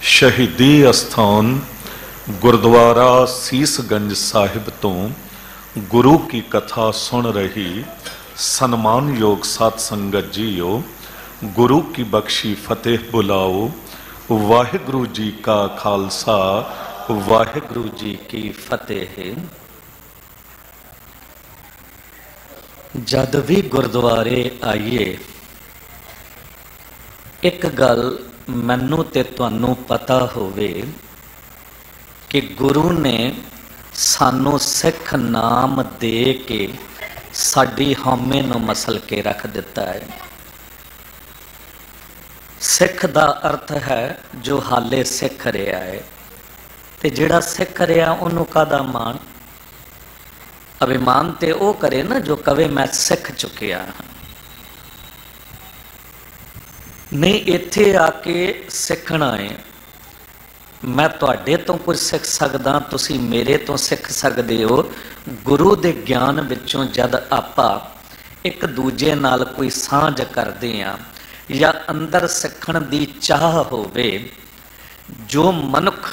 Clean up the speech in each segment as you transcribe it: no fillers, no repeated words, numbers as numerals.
शहीदी अस्थान गुरुद्वारा सीसगंज साहिब तो गुरु की कथा सुन रही सन्मान योग साध संगत जीओ, गुरु की बख्शी फतेह बुलाओ। वाहिगुरु जी का खालसा, वाहिगुरु जी की फतेह। जद भी गुरुद्वारे आइए, एक गल मैनू ते तुहानू पता होवे कि गुरु ने सानू सिख नाम दे के साडी हौमे नू मसल के रख दिता है। सिख दा अर्थ है जो हाले सिख रहा है, ते जिहड़ा सिख रहा उन्होंने कादा मान अभिमान ते वो करे ना जो कवे मैं सिख चुकिया हाँ। नहीं इत्थे आके सिखना है, मैं तुहाडे तो कुछ सीख सकदा, तुसी मेरे तो सीख सकदे हो। गुरु दे ज्ञान विचों जद आपां एक दूजे नाल कोई सांझ करदे हां या अंदर सिखण दी चाह होवे, जो मनुख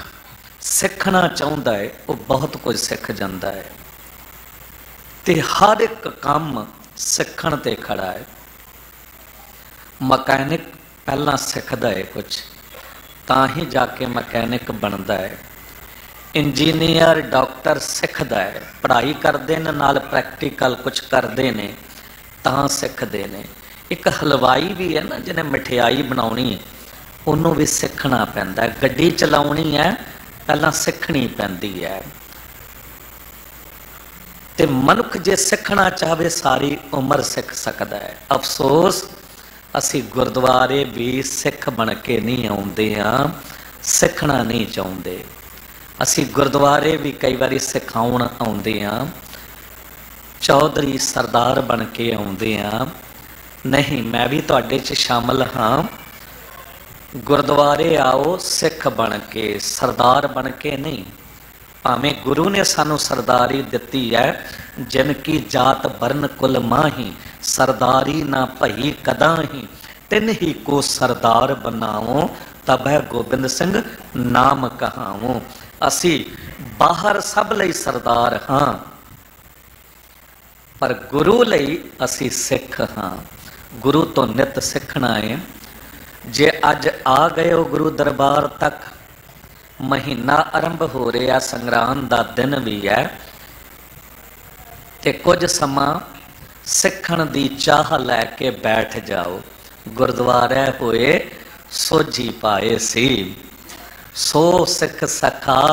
सिखना चाहुंदा है वो बहुत कुछ सिख जांदा है ते हर एक काम सिखण ते खड़ा है। मकैनिक पहला सिखदा है कुछ, तां ही जाके मकैनिक बनता है। इंजीनियर डॉक्टर सिखदा है, पढ़ाई करते हैं नाल प्रैक्टिकल कुछ करते हैं तां सिखते हैं। एक हलवाई भी है ना जिन्हें मिठाई बनानी है, उन्होंने भी सीखना पैंदा है। गड्डी चलाउणी है पहला सीखनी पैंदी है। ते मनुख जे सीखना चाहे सारी उम्र सीख सकता है। अफसोस असी गुरुद्वारे भी सिख बन के नहीं आउंदे हां, सीखना नहीं चाहुंदे। असी गुरुद्वारे भी कई बारी सिखाउण आउंदे हां, चौधरी सरदार बन के आउंदे हां। नहीं, मैं भी तुहाडे च शामिल हाँ। गुरुद्वारे आओ सिख बन के, सरदार बन के नहीं। भावें गुरु ने सानू सरदारी दिती है, जिनकी जात बरन कुल माही, सरदारी ना भई कदा ही, तिन ही को सरदार बनाओ, तब है गोबिंद सिंह नाम कहाओ। असी बाहर सब लई सरदार हाँ, पर गुरु लई असी सिख हाँ। गुरु तो नित सीखना है। जे अज आ गए हो गुरु दरबार तक, महीना आरंभ हो रहा, संग्राम का दिन भी है, ते कुछ समा सीखण दी चाह लैके बैठ जाओ। गुरुद्वारे होए सोझी पाए सी, सो सिख सखा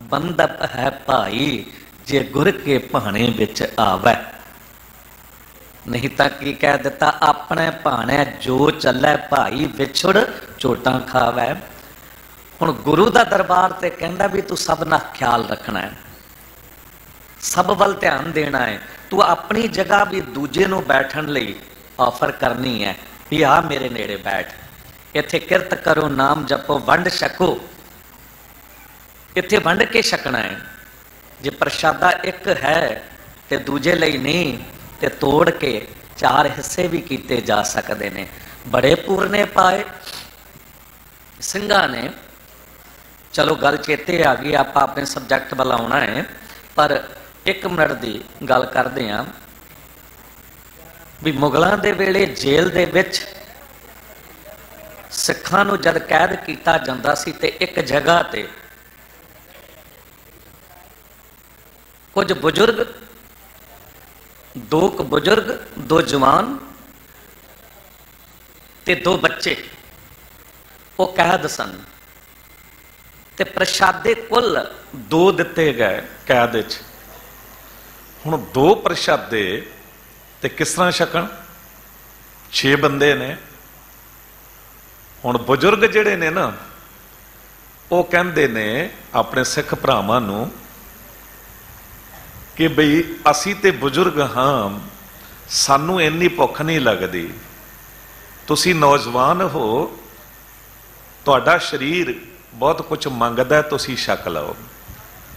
बंदप है भाई, जे गुर के भाणे विच आवे। नहीं तो की कह दिता, अपने भाणे जो चले भाई, विछुड़ चोटां खावे। हुण गुरु का दरबार ते कहंदा भी तू सब ना ख्याल रखना है, सब वल ध्यान देना है। तू अपनी जगह भी दूजे नूं बैठण लई ऑफर करनी है भी आ मेरे नेड़े बैठ, इत्थे किरत करो, नाम जपो, वंड छको। इत्थे वंड के छकना है। जे प्रशादा एक है ते दूजे लई नहीं, ते तोड़ के चार हिस्से भी किए जा सकते हैं। बड़े पूरने पाए सिंघां ने। चलो गल चेते आ गई, आप अपने सबजैक्ट वाल आउणा है, पर एक मिनट की गल करते हैं भी मुगलों के वेले जेल दे विच सिखां नूं जद कैद किया जाता सी ते एक जगह ते कुछ बुजुर्ग, दो बुजुर्ग, दो जवान ते दो बच्चे वो कैद सन, ते प्रशादे कुल दो दिते गए कैद च। हुण दो प्रशादे ते किस तरह छकण? 6 बंदे ने। हुण बुजुर्ग जिहड़े ने ना, वो कहंदे ने अपने सिख भरावां नूं कि बई असी ते बुजुर्ग हाँ, सानू इन्नी भुख नहीं लगती, तुसी नौजवान हो, तुहाडा शरीर बहुत कुछ मंगदा, तुसी छक लो।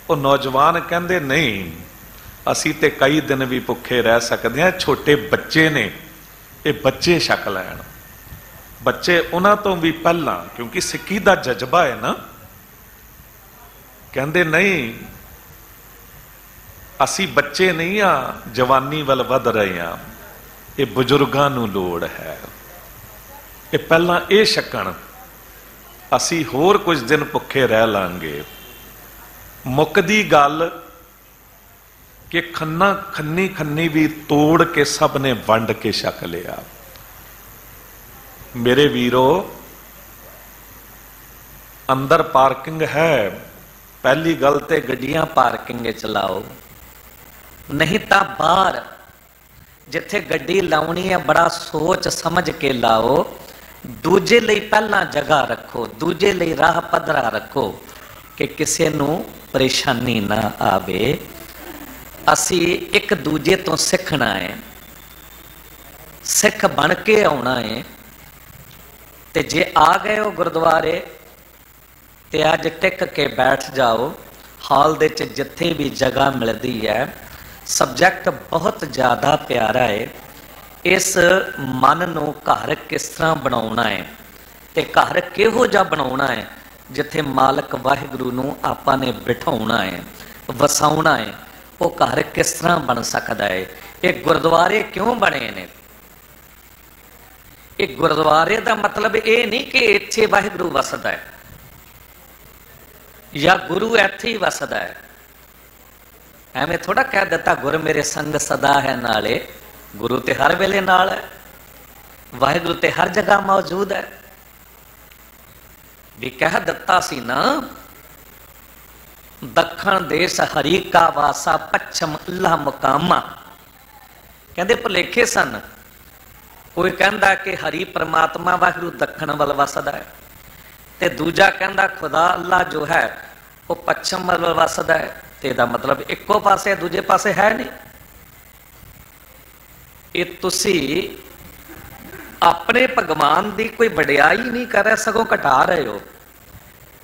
वो नौजवान कहंदे नहीं, असी ते कई दिन भी भुखे रह सकते हैं, छोटे बच्चे ने, ये बच्चे छक लैण। बच्चे उन्हां तो भी पहला, क्योंकि सिक्खी का जज्बा है ना, कहते नहीं असी बच्चे नहीं हाँ जवानी वाल वध रहे हाँ, ये बजुर्गों नूं लोड़ है। ये पहला ये छकण, असी होर कुछ दिन भुखे रह लांगे। मुकदी गल कि खन्ना खन्नी खन्नी भी तोड़ के सब ने वंड के छक लिया। मेरे वीरो, अंदर पार्किंग है, पहली गल ते गड्डियां पार्किंग च लाओ, नहीं तो बाहर जिथे गड्डी लाउनी है बड़ा सोच समझ के लाओ। दूजे लई पहला जगह रखो, दूजे लई राह पधरा रखो कि किसी नूं परेशानी ना आवे। असी एक दूजे तो सीखना है, सिख बन के आना है। ते जे आ गए हो गुरुद्वारे ते अज टिक के बैठ जाओ। हाल दे च जिथे भी जगह मिलती है, सबजैक्ट बहुत ज़्यादा प्यारा है। इस मन नूं घर किस तरह बनाउणा है ते घर किहो जिहा बनाउणा है, जिथे मालक वाहिगुरू नूं आपां ने बिठाउणा है, वसाउणा है, वो घर किस तरह बन सकता है। ये गुरुद्वारे क्यों बने ने? ये गुरुद्वारे का मतलब ये नहीं कि इत्थे वाहिगुरू वसदा है या गुरु इत्थे ही वसदा है। एवें थोड़ा कह दिता गुरु मेरे संग सदा है नाले। गुरु ते हर वेले नाल है, वाहिगुरू ते हर जगह मौजूद है। भी कह दिता सी ना, दखण देश हरि का वासा, पश्चिम अल्लाह मुकामा। कहते भुलेखे सन। कोई कहता कि हरि परमात्मा वाहिगुरू दखण वाल वसदा है, ते दूजा कहता खुदा अल्लाह जो है वो पश्चिम वाल वसदा है। ते दा मतलब इक्को पासे, दूजे पासे है नहीं। ये तुसी अपने भगवान की कोई वडियाई नहीं कर रहे, सगों घटा रहे हो।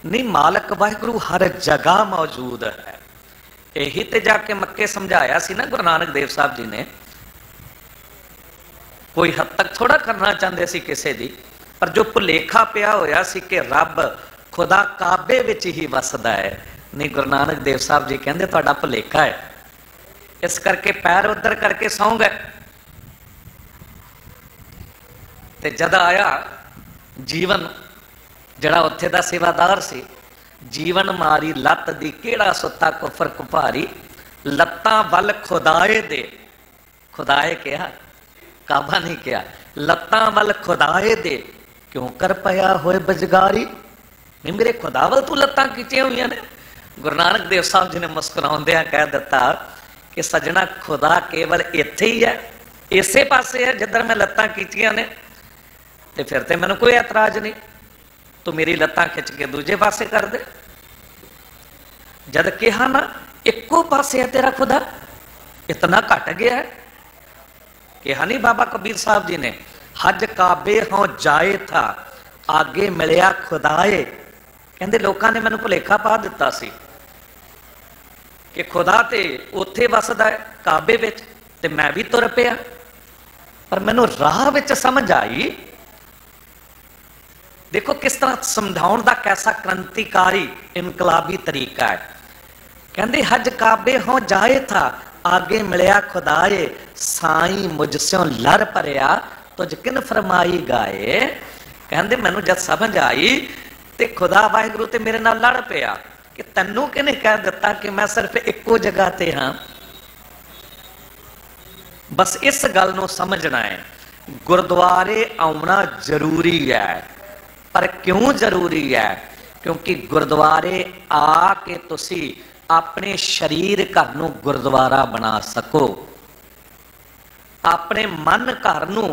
नहीं, मालक वाहिगुरू हर जगह मौजूद है। यही ते जाके मक्के समझाया सी ना गुरु नानक देव साहब जी ने। कोई हद तक थोड़ा करना चाहते सी किसी दी, पर जो भुलेखा पिया होया सी कि रब खुदा काबे विच ही वसदा है। नहीं, गुरु नानक देव साहब जी कहते तुहाडा भुलेखा है, इस करके पैर उधर करके सौ गए। ते जद आया जीवन जड़ा उत्थे दा सेवादार सी, जीवन मारी लत दी केड़ा सुता कुफर कुभारी, लत्तां वल खुदाए दे। खुदाए कहा, काबा नहीं कहा। लत्तां वल खुदाए दे, क्यों कर पाया होए बजगारी। नहीं, मेरे खुदा वल तू लत्तां खिंचियां हुई ने। गुरु नानक देव साहब जी ने मुस्कुराउंदियां कह दिता कि सजना खुदा केवल इत्थे ही है, इसे पासे है जिधर मैं लत्तां खिंचियां ने। ते फिर ते मैनूं कोई एतराज नहीं, तू मेरी लत्तां खिंच के दूजे पासे कर दे। जद कहा ना इक्को पासे है तेरा खुदा, इतना घट गया है। कहा नहीं बाबा कबीर साहब जी ने, हज काबे हों जाए था, आगे मिलिया खुदाए। कहते लोगों ने मैनूं भुलेखा पा दिता सी कि खुदा ते उत्थे वसदा है काबे विच, ते मैं भी तुर पिया। पर मैनूं राह विच समझ आई। देखो किस तरह समझाउण दा कैसा क्रांतिकारी इनकलाबी तरीका है। कहते हज काबे हों जाए था, आगे मिलिया खुदाए, साई मुझस्यों लड़ परिया, तुझ किन फरमाई गाए। कहते मैनूं जद समझ आई ते खुदा वाहिगुरू ते मेरे नाल लड़ पिया कि तैनूं किने कह दिता कि मैं सिर्फ इक्को जगह ते हाँ। बस इस गल नूं समझना है, गुरुद्वारे आउणा जरूरी है। पर क्यों जरूरी है? क्योंकि गुरुद्वारे आके तुसी अपने शरीर घर नूं गुरुद्वारा बना सको, अपने मन घर नूं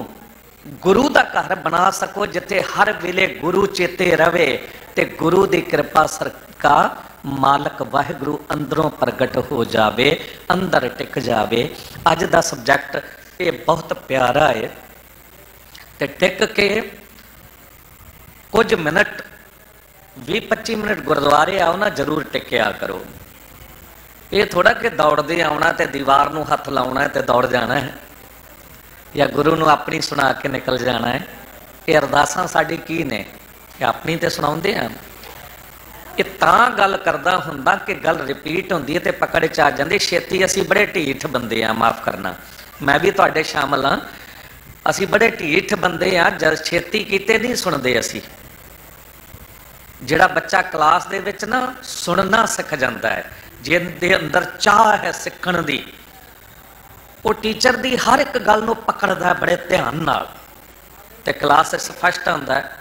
गुरु का घर बना सको, जिथे हर वेले गुरु चेते रवे ते गुरु की कृपा सरका मालक वाहिगुरू अंदरों प्रगट हो जावे, अंदर टिक जावे। अज का सबजैक्ट ये बहुत प्यारा है। ते टिक के कुछ मिनट 20-25 मिनट गुरुद्वारे आओ ना, जरूर टिकया करो। ये थोड़ा कि दौड़ते आना तो दीवार नूं हथ लाउणा है तो दौड़ जाना है, या गुरु नूं अपनी सुना के निकल जाना है। ये अरदासां साडी की ने, अपनी तो सुणाउंदे आ। ये तां गल करदा हुंदा कि गल रिपीट हुंदी है ते पकड़ च आ जांदी। छेती असीं बड़े ढीठ बंदे आ, माफ़ करना मैं भी तुहाडे शामिल हाँ। असीं बड़े ढीठ बंदे आ, जद छेती कीते नहीं सुणदे असीं। जिहड़ा बच्चा क्लास दे विच ना सुनना सिख जांदा है, जिहदे अंदर चाह है सिखण दी, वो टीचर दी हर एक गल नूं पकड़दा है बड़े ध्यान नाल ते क्लास विच फस्ट आउंदा है।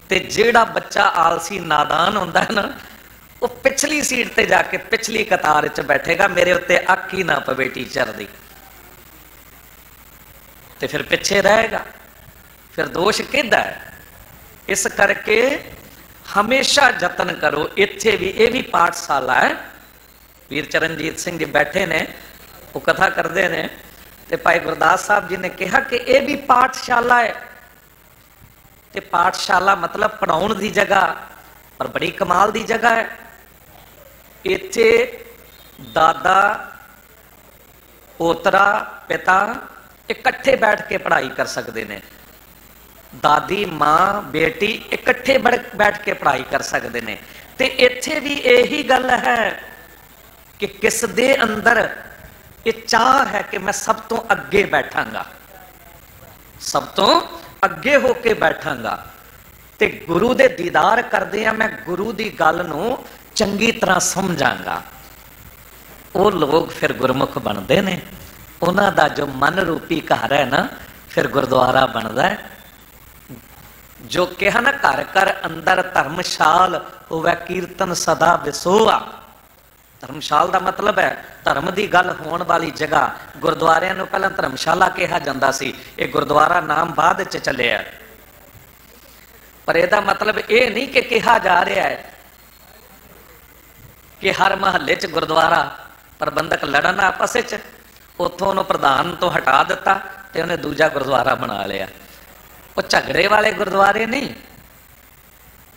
ते जिहड़ा बच्चा आलसी नादान हुंदा है ना, वो पिछली सीट ते जाके पिछली कतार च बैठेगा, मेरे उत्ते अख ही ना पवे टीचर दी, ते फिर पिछे रहेगा, फिर दोष किहदा है। इस करके हमेशा जतन करो। इत्थे भी ये भी पाठशाला है। वीर चरणजीत सिंह जी बैठे ने, वो कथा करते हैं, तो भाई गुरदास साहब जी ने कहा कि यह भी पाठशाला है। तो पाठशाला मतलब पढ़ाउण की जगह, पर बड़ी कमाल की जगह है। इत्थे दादा पोतरा पिता इकट्ठे बैठ के पढ़ाई कर सकते हैं। दादी मां बेटी इकट्ठे बैठ के पढ़ाई कर सकते हैं। तो इत्थे भी यही गल है कि किस दे अंदर ये चाह है कि मैं सब तो अगे बैठांगा, सब तो अगे होके बैठांगा, ते गुरु दे दीदार करदे आ मैं गुरु दी गल नूं चंगी तरह समझांगा। वो लोग फिर गुरमुख बनते हैं। उन्हां दा जो मन रूपी घर है ना, फिर गुरुद्वारा बनता है। जो कहा ना, घर घर अंदर धर्मशाल होवे कीर्तन सदा विसोआ। धर्मशाल का मतलब है धर्म की गल होने वाली जगह। गुरुद्वारियां नूं पहलां धर्मशाला कहा जाता सी, ये गुरुद्वारा नाम बाद च चलिया, पर यदा मतलब ये नहीं कि कहा जा रहा है कि हर महल्ले च गुरुद्वारा। प्रबंधक लड़न आपस च, उतों प्रधान तो हटा दिता ते उन्हें दूजा गुरुद्वारा बना लिया। वो झगड़े वाले गुरुद्वारे नहीं,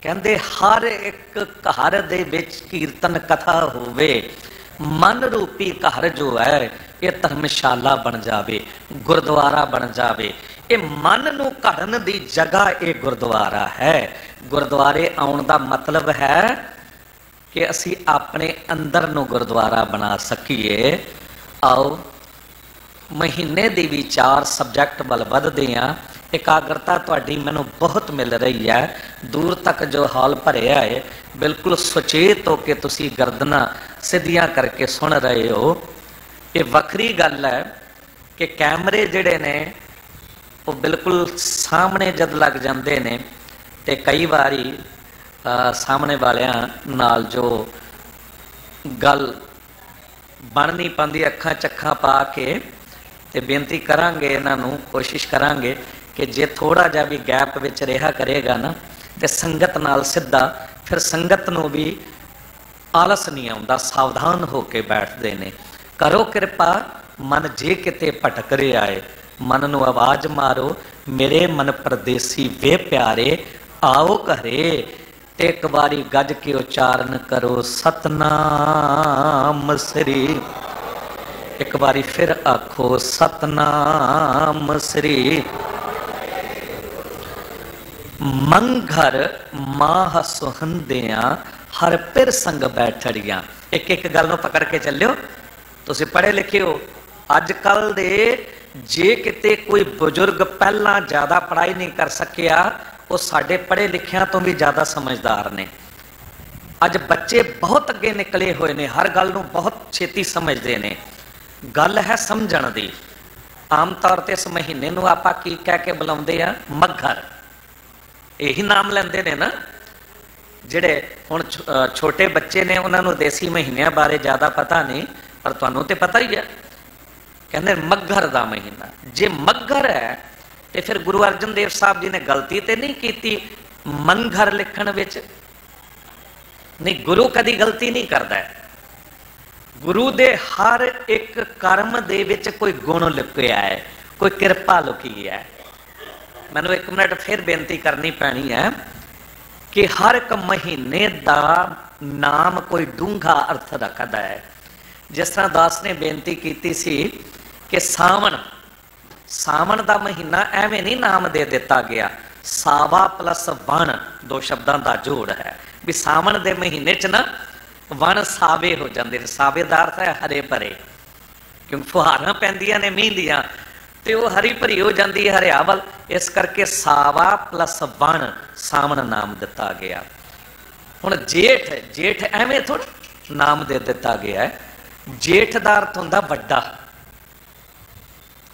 कहते हर एक घर दे विच कीर्तन कथा होवे, मन रूपी घर जो है ये धर्मशाला बन जावे, गुरुद्वारा बन जावे। ये मन नूं घड़न दी जगह ये गुरुद्वारा है। गुरुद्वारे आउण दा मतलब है कि असी अपने अंदर नूं गुरुद्वारा बना सकीए। आओ महीने दी भी 4 सबजैक्ट वल वधदे आ। एकाग्रता तुहाडी मैनूं बहुत मिल रही है। दूर तक जो हाल भरिया है, बिल्कुल सुचेत हो के तुसी गर्दना सीधियां करके सुन रहे हो। ये वखरी गल है कि कैमरे जिहड़े ने वो बिल्कुल सामने जद लग जाते ने, ते कई बारी सामने वालियां नाल जो गल बन नहीं पाती, अखां चक्खां पा के ते बेनती करांगे, इन्हां नूं कोशिश करांगे कि जे थोड़ा जा भी गैप विच रहा करेगा ना, तो संगत नाल सिद्धा, फिर संगत नूं भी आलस नहीं आउंदा, सावधान होके बैठते ने। करो कृपा मन जे किते भटक रहा है, मन नूं आवाज मारो, मेरे मन परदेसी वे प्यारे आओ घरे। ते एक बारी गज के उच्चारण करो सतनाम श्री। एक बारी फिर आखो सतनाम श्री। मंघर माह सुहंदियां हर पिर संग बैठड़ियां। एक एक गल नूं पकड़ के चलियो। तुसीं पढ़े लिखे हो। अजकल दे जे किते कोई बुजुर्ग पहला ज्यादा पढ़ाई नहीं कर सकिया, वो साडे पढ़े लिखियां तो भी ज्यादा समझदार ने। अज बच्चे बहुत अगे निकले हुए ने, हर गल नूं बहुत छेती समझते ने। गल है समझण दी। आम तौर पर इस महीने नूं आपां की कह के बुलाउंदे आ, मघर। यही नाम लेंदे ने ना। जिहड़े हुण छोटे बच्चे ने, उन्हां नूं देसी महीनों बारे ज़्यादा पता नहीं, पर तुहानूं ते पता ही है। कहंदे मघर दा महीना। जे मघर है तो फिर गुरु अर्जन देव साहब जी ने गलती तो नहीं की मंघर लिखण विच? नहीं, गुरु कदी गलती नहीं करता है। गुरु दे हर एक कर्म दे विच कोई गुण लुकिया है, कोई कृपा लुकी है। मैनूं एक मिनट फिर बेनती करनी पैनी है कि हर एक महीने का नाम कोई डूंघा अर्थ रखता है। जिस तरह दास ने बेनती की सी कि सावन सावन का महीना एवें नहीं नाम दे दिता गया, सावा प्लस वन दो शब्दों का जोड़ है भी सावन के महीने च ना वन सावे हो जाते हैं। सावे का अर्थ है हरे भरे, क्योंकि फुहारां पैंदियां ने मींह दियां ते वो हरी भरी हो जाती है हरियावल, इस करके सावा प्लस वन सावन नाम दिता गया। हुण जेठ, जेठ एवें थोड़ा नाम दे दिता गया है। जेठ का अर्थ होंदा वड्डा।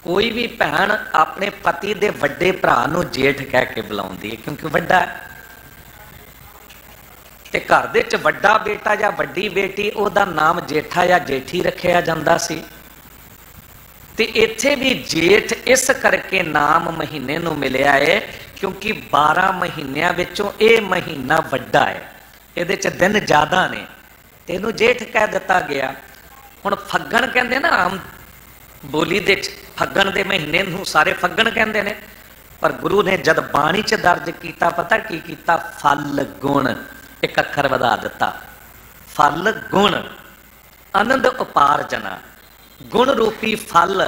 कोई भी भैन अपने पति दे वड्डे भरा नूं जेठ कह के बुलाउंदी है, क्योंकि वड्डा है। ते घर दे च वड्डा बेटा या वड्डी बेटी ओहदा नाम जेठा या जेठी रखिया जांदा सी। ते इत्थे भी जेठ इस करके नाम महीने नूं मिलिया है क्योंकि 12 महीनों विचों यह महीना वड्डा है, इहदे च दिन ज़्यादा ने, इहनूं जेठ कह दिता गया। हुण फग्गण कहंदे ना, आम बोली दे फग्गण दे महीने नूं सारे फग्गण कहंदे ने, पर गुरु ने जद बाणी च दर्ज किया पता की कीता, फल गुण एक अखर वधा दिता। फल गुण आनंद उपार्जना, गुण रूपी फल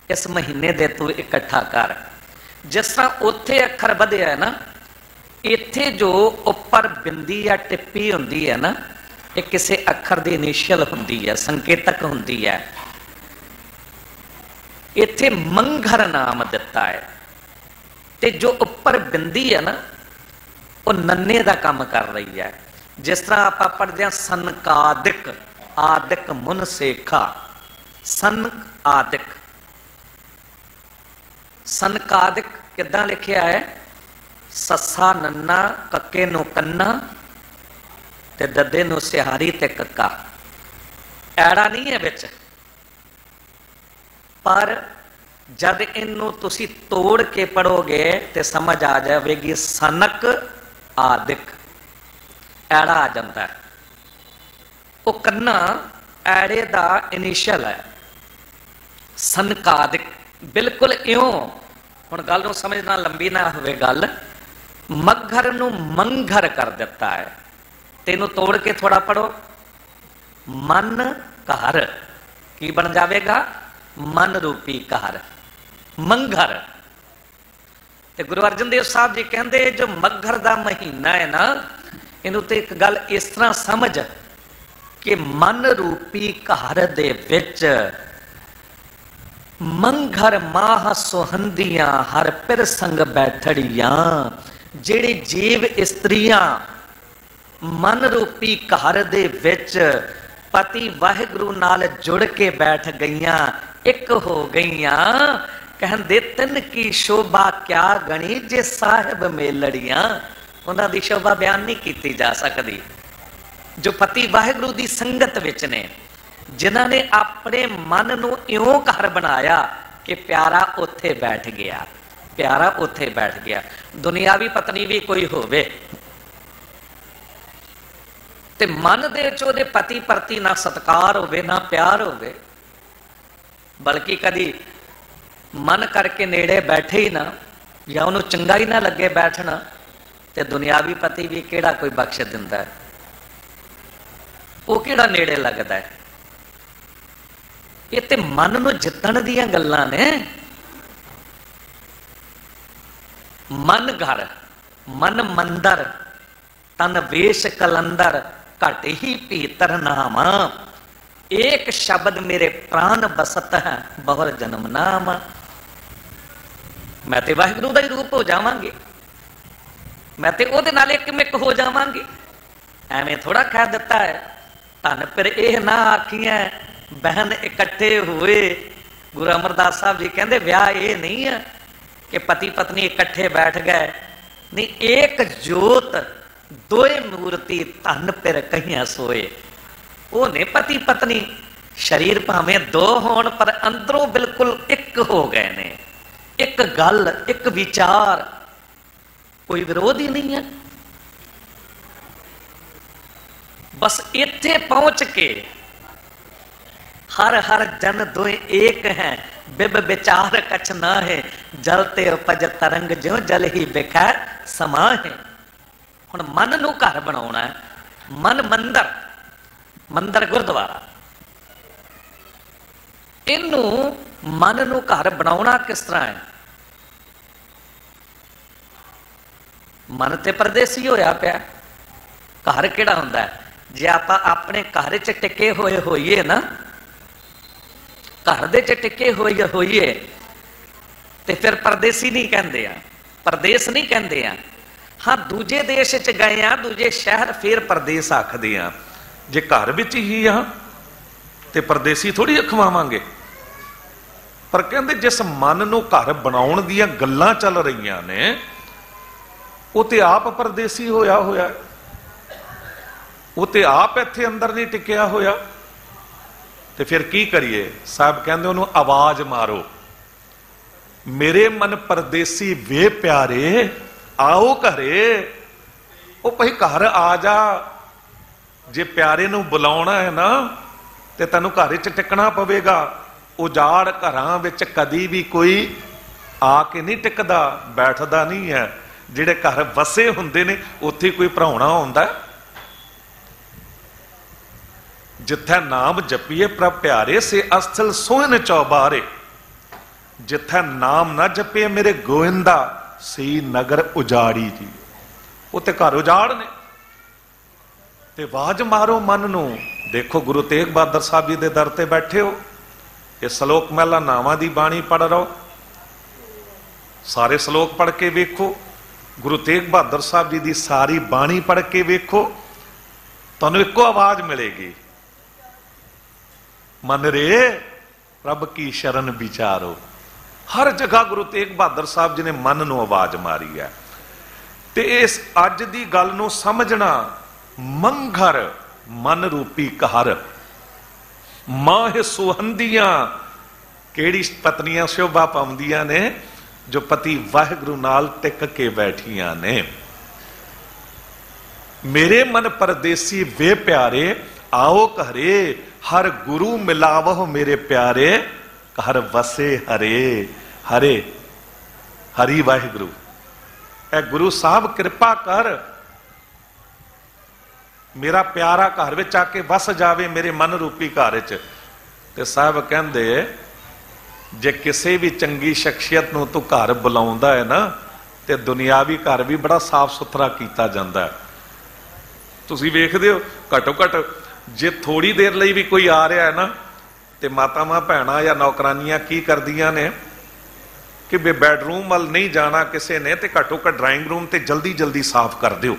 इस महीने दे तू इकट्ठा कर। जिस तरह उत्थे अखर वधिया है ना, इत्थे जो उपर बिंदी या टिप्पी हुंदी है ना, ये किसी अखर की इनिशियल हुंदी है, संकेतक हुंदी है। इत्थे मंघर नाम दिता है, ते जो उपर बिंदी है ना वो नन्ने का काम कर रही है। जिस तरह आप पढ़ते हैं सनकादिक आदिक मुन सेखा, सन आदिक, सनकादिक किद्दां लिखिया है, ससा नन्ना कक्के नो कन्ना ते ददे नो सिहारी ते कक्का, ऐड़ा नहीं है विच, पर जब इनू तुसी तोड़ के पढ़ोगे तो समझ आ जाएगी सनक आदिक, ऐड़ा आ जाता है। वो कन्ना ऐड़े का इनिशियल है, सनकादिक बिल्कुल इयों। हुण गल नूं समझना लंबी ना होवे गल, मघर नूं मंघर कर दिता है। तेनू तोड़ के थोड़ा पढ़ो, मन घर की बन जाएगा, मन रूपी घर, मंघर। ते गुरु अर्जन देव साहब जी कहते जो मघर का महीना है ना, इनू तो एक गल इस तरह समझ कि मन रूपी घर दे विच मंघर माह सुहंदियां हर पिर संग बैठड़ियां, जेड़ी जीव स्त्रियां मन रूपी घर दे विच पति वाहिगुरु नाल जुड़ के बैठ गईयां, एक हो गईयां। कहंदे तिन की शोभा क्या गणी जे साहिब मेलड़ियां, उन्हां दी शोभा बयान नहीं की जा सकती। जो पति वाहिगुरु दी संगत विच ने, जिन्हां ने अपने मन नूं इउं घर बनाया कि प्यारा उत्थे बैठ गया, प्यारा उत्थे बैठ गया। दुनियावी पत्नी भी कोई होवे ते मन दे विच उहदे पति प्रति ना सत्कार होवे ना प्यार होवे, बल्कि कदी मन करके नेड़े बैठे ही ना, या उन्होंने चंगा ही ना लगे बैठना, तो दुनियावी पति भी केड़ा कोई बख्श दिंदा है, वो केड़ा नेड़े लगता है। ये ते मन नूं जितण दीयां गल्लां ने। मन घर, मन मंदर, तन वेश कलंदर, घट ही भीतर नाम, एक शब्द मेरे प्राण बसत है बहुर जन्म नाम। मैं तो वाहिगुरु का ही रूप हो जावांगी, मैं तो ਉਹਦੇ ਨਾਲ ਇੱਕ ਮਿੱਕ हो जावांगी। ਐਵੇਂ थोड़ा कह दिता है, धन फिर यह ना आखियां बहन इकट्ठे हुए। गुरु अमरदास साहब जी कहते विआह ये नहीं है कि पति पत्नी इकट्ठे बैठ गए, नहीं, एक जोत दोए मूर्ति धन फिर कहियां सोए। वो ने पति पत्नी, शरीर भावें दो होण पर अंदरों बिल्कुल एक हो गए ने, एक गल एक विचार, कोई विरोध ही नहीं है। बस इत्थे पहुंच के हर हर जन दोए एक हैं, बिब विचार कछ ना है, जलते उपज तरंग ज्यों जल ही बिखैर समा है। हुण मन नूं घर बनाउणा है, मन मंदर, मंदर गुरुद्वारा, इनू मन नूं घर बनाउणा किस तरह है? मन ते परदेसी होया पिया। घर किहड़ा हुंदा है? जे आपां अपने घर च टिके होए होइए ना, घर दे च टिके होइए ते फिर परदेसी नहीं कहंदे आ, परदेस नहीं कहंदे आ। हाँ, दूजे देश च गए आ, दूजे शहर, फिर परदेस आखदे आ। जे घर विच ही आ ते परदेसी थोड़ी अखवावांगे। पर कहंदे जिस मन नूं घर बनाउण दीयां गल्लां चल रहीआं ने, वो ते आप परदेसी होया होया, वो ते आप इत्थे अंदर नहीं टिकिया होया। ते फिर की करिए? साहब कहंदे उहनूं आवाज मारो, मेरे मन परदेसी वे प्यारे आओ घरे। ओ भाई घर आ जा। जे प्यारे नूं बुलाउणा है ना ते तैनूं घर च टिकना पवेगा। उजाड़ घरां विच कदी भी कोई आके नहीं टिकदा, बैठदा नहीं है। जिहड़े घर वसे हुंदे ने उत्थे कोई भराउणा हुंदा। जिथे नाम जपीए प्रभ प्यारे से अस्थल सोहन चौबारे। जिथे नाम ना जपे मेरे गोविंदा सी नगर उजाड़ी जी। उत्ते घर उजाड़ ने। ते आवाज मारो मन नूं। देखो गुरु तेग बहादुर साहब जी दे दर ते बैठे हो, ये सलोक महला नावां दी बाणी पढ़ रहो, सारे सलोक पढ़ के वेखो। गुरु तेग बहादुर साहब जी की सारी बाणी पढ़ के वेखो, तुहानूं इक्को आवाज मिलेगी, मन रे प्रभ की शरण विचारो। हर जगह गुरु तेग बहादुर साहब जी ने मन नूं आवाज मारी है। ते इस अज दी गल नूं समझना, मंघर मन रूपी घर, माह सुहंदियां केड़ी पत्नियां शोभा पाउंदियां ने जो पति वाहिगुरु नाल टिक के बैठियां ने। मेरे मन परदेसी वे प्यारे आओ घरे, हर गुरु मिलावह मेरे प्यारे, घर वसे हरे हरे। हरि वाहिगुरु, ए गुरु साहब कृपा कर, मेरा प्यारा घर विच आके वस जावे, मेरे मन रूपी घर च। ते साहब कहंदे जे किसी भी चंगी शख्सियत नूं तू घर बुलाउंदा है ना, ते दुनियावी घर भी बड़ा साफ सुथरा कीता जांदा है। तुसीं वेखदे हो घट्टो घट जे थोड़ी देर लई भी कोई आ रहा है ना, ते मातावां भैणां या नौकरानियां की करदियां ने कि बे बैडरूम वल नहीं जाना किसी ने, ते घट्टो घट ड्राइंग रूम ते जल्दी जल्दी साफ कर दिओ,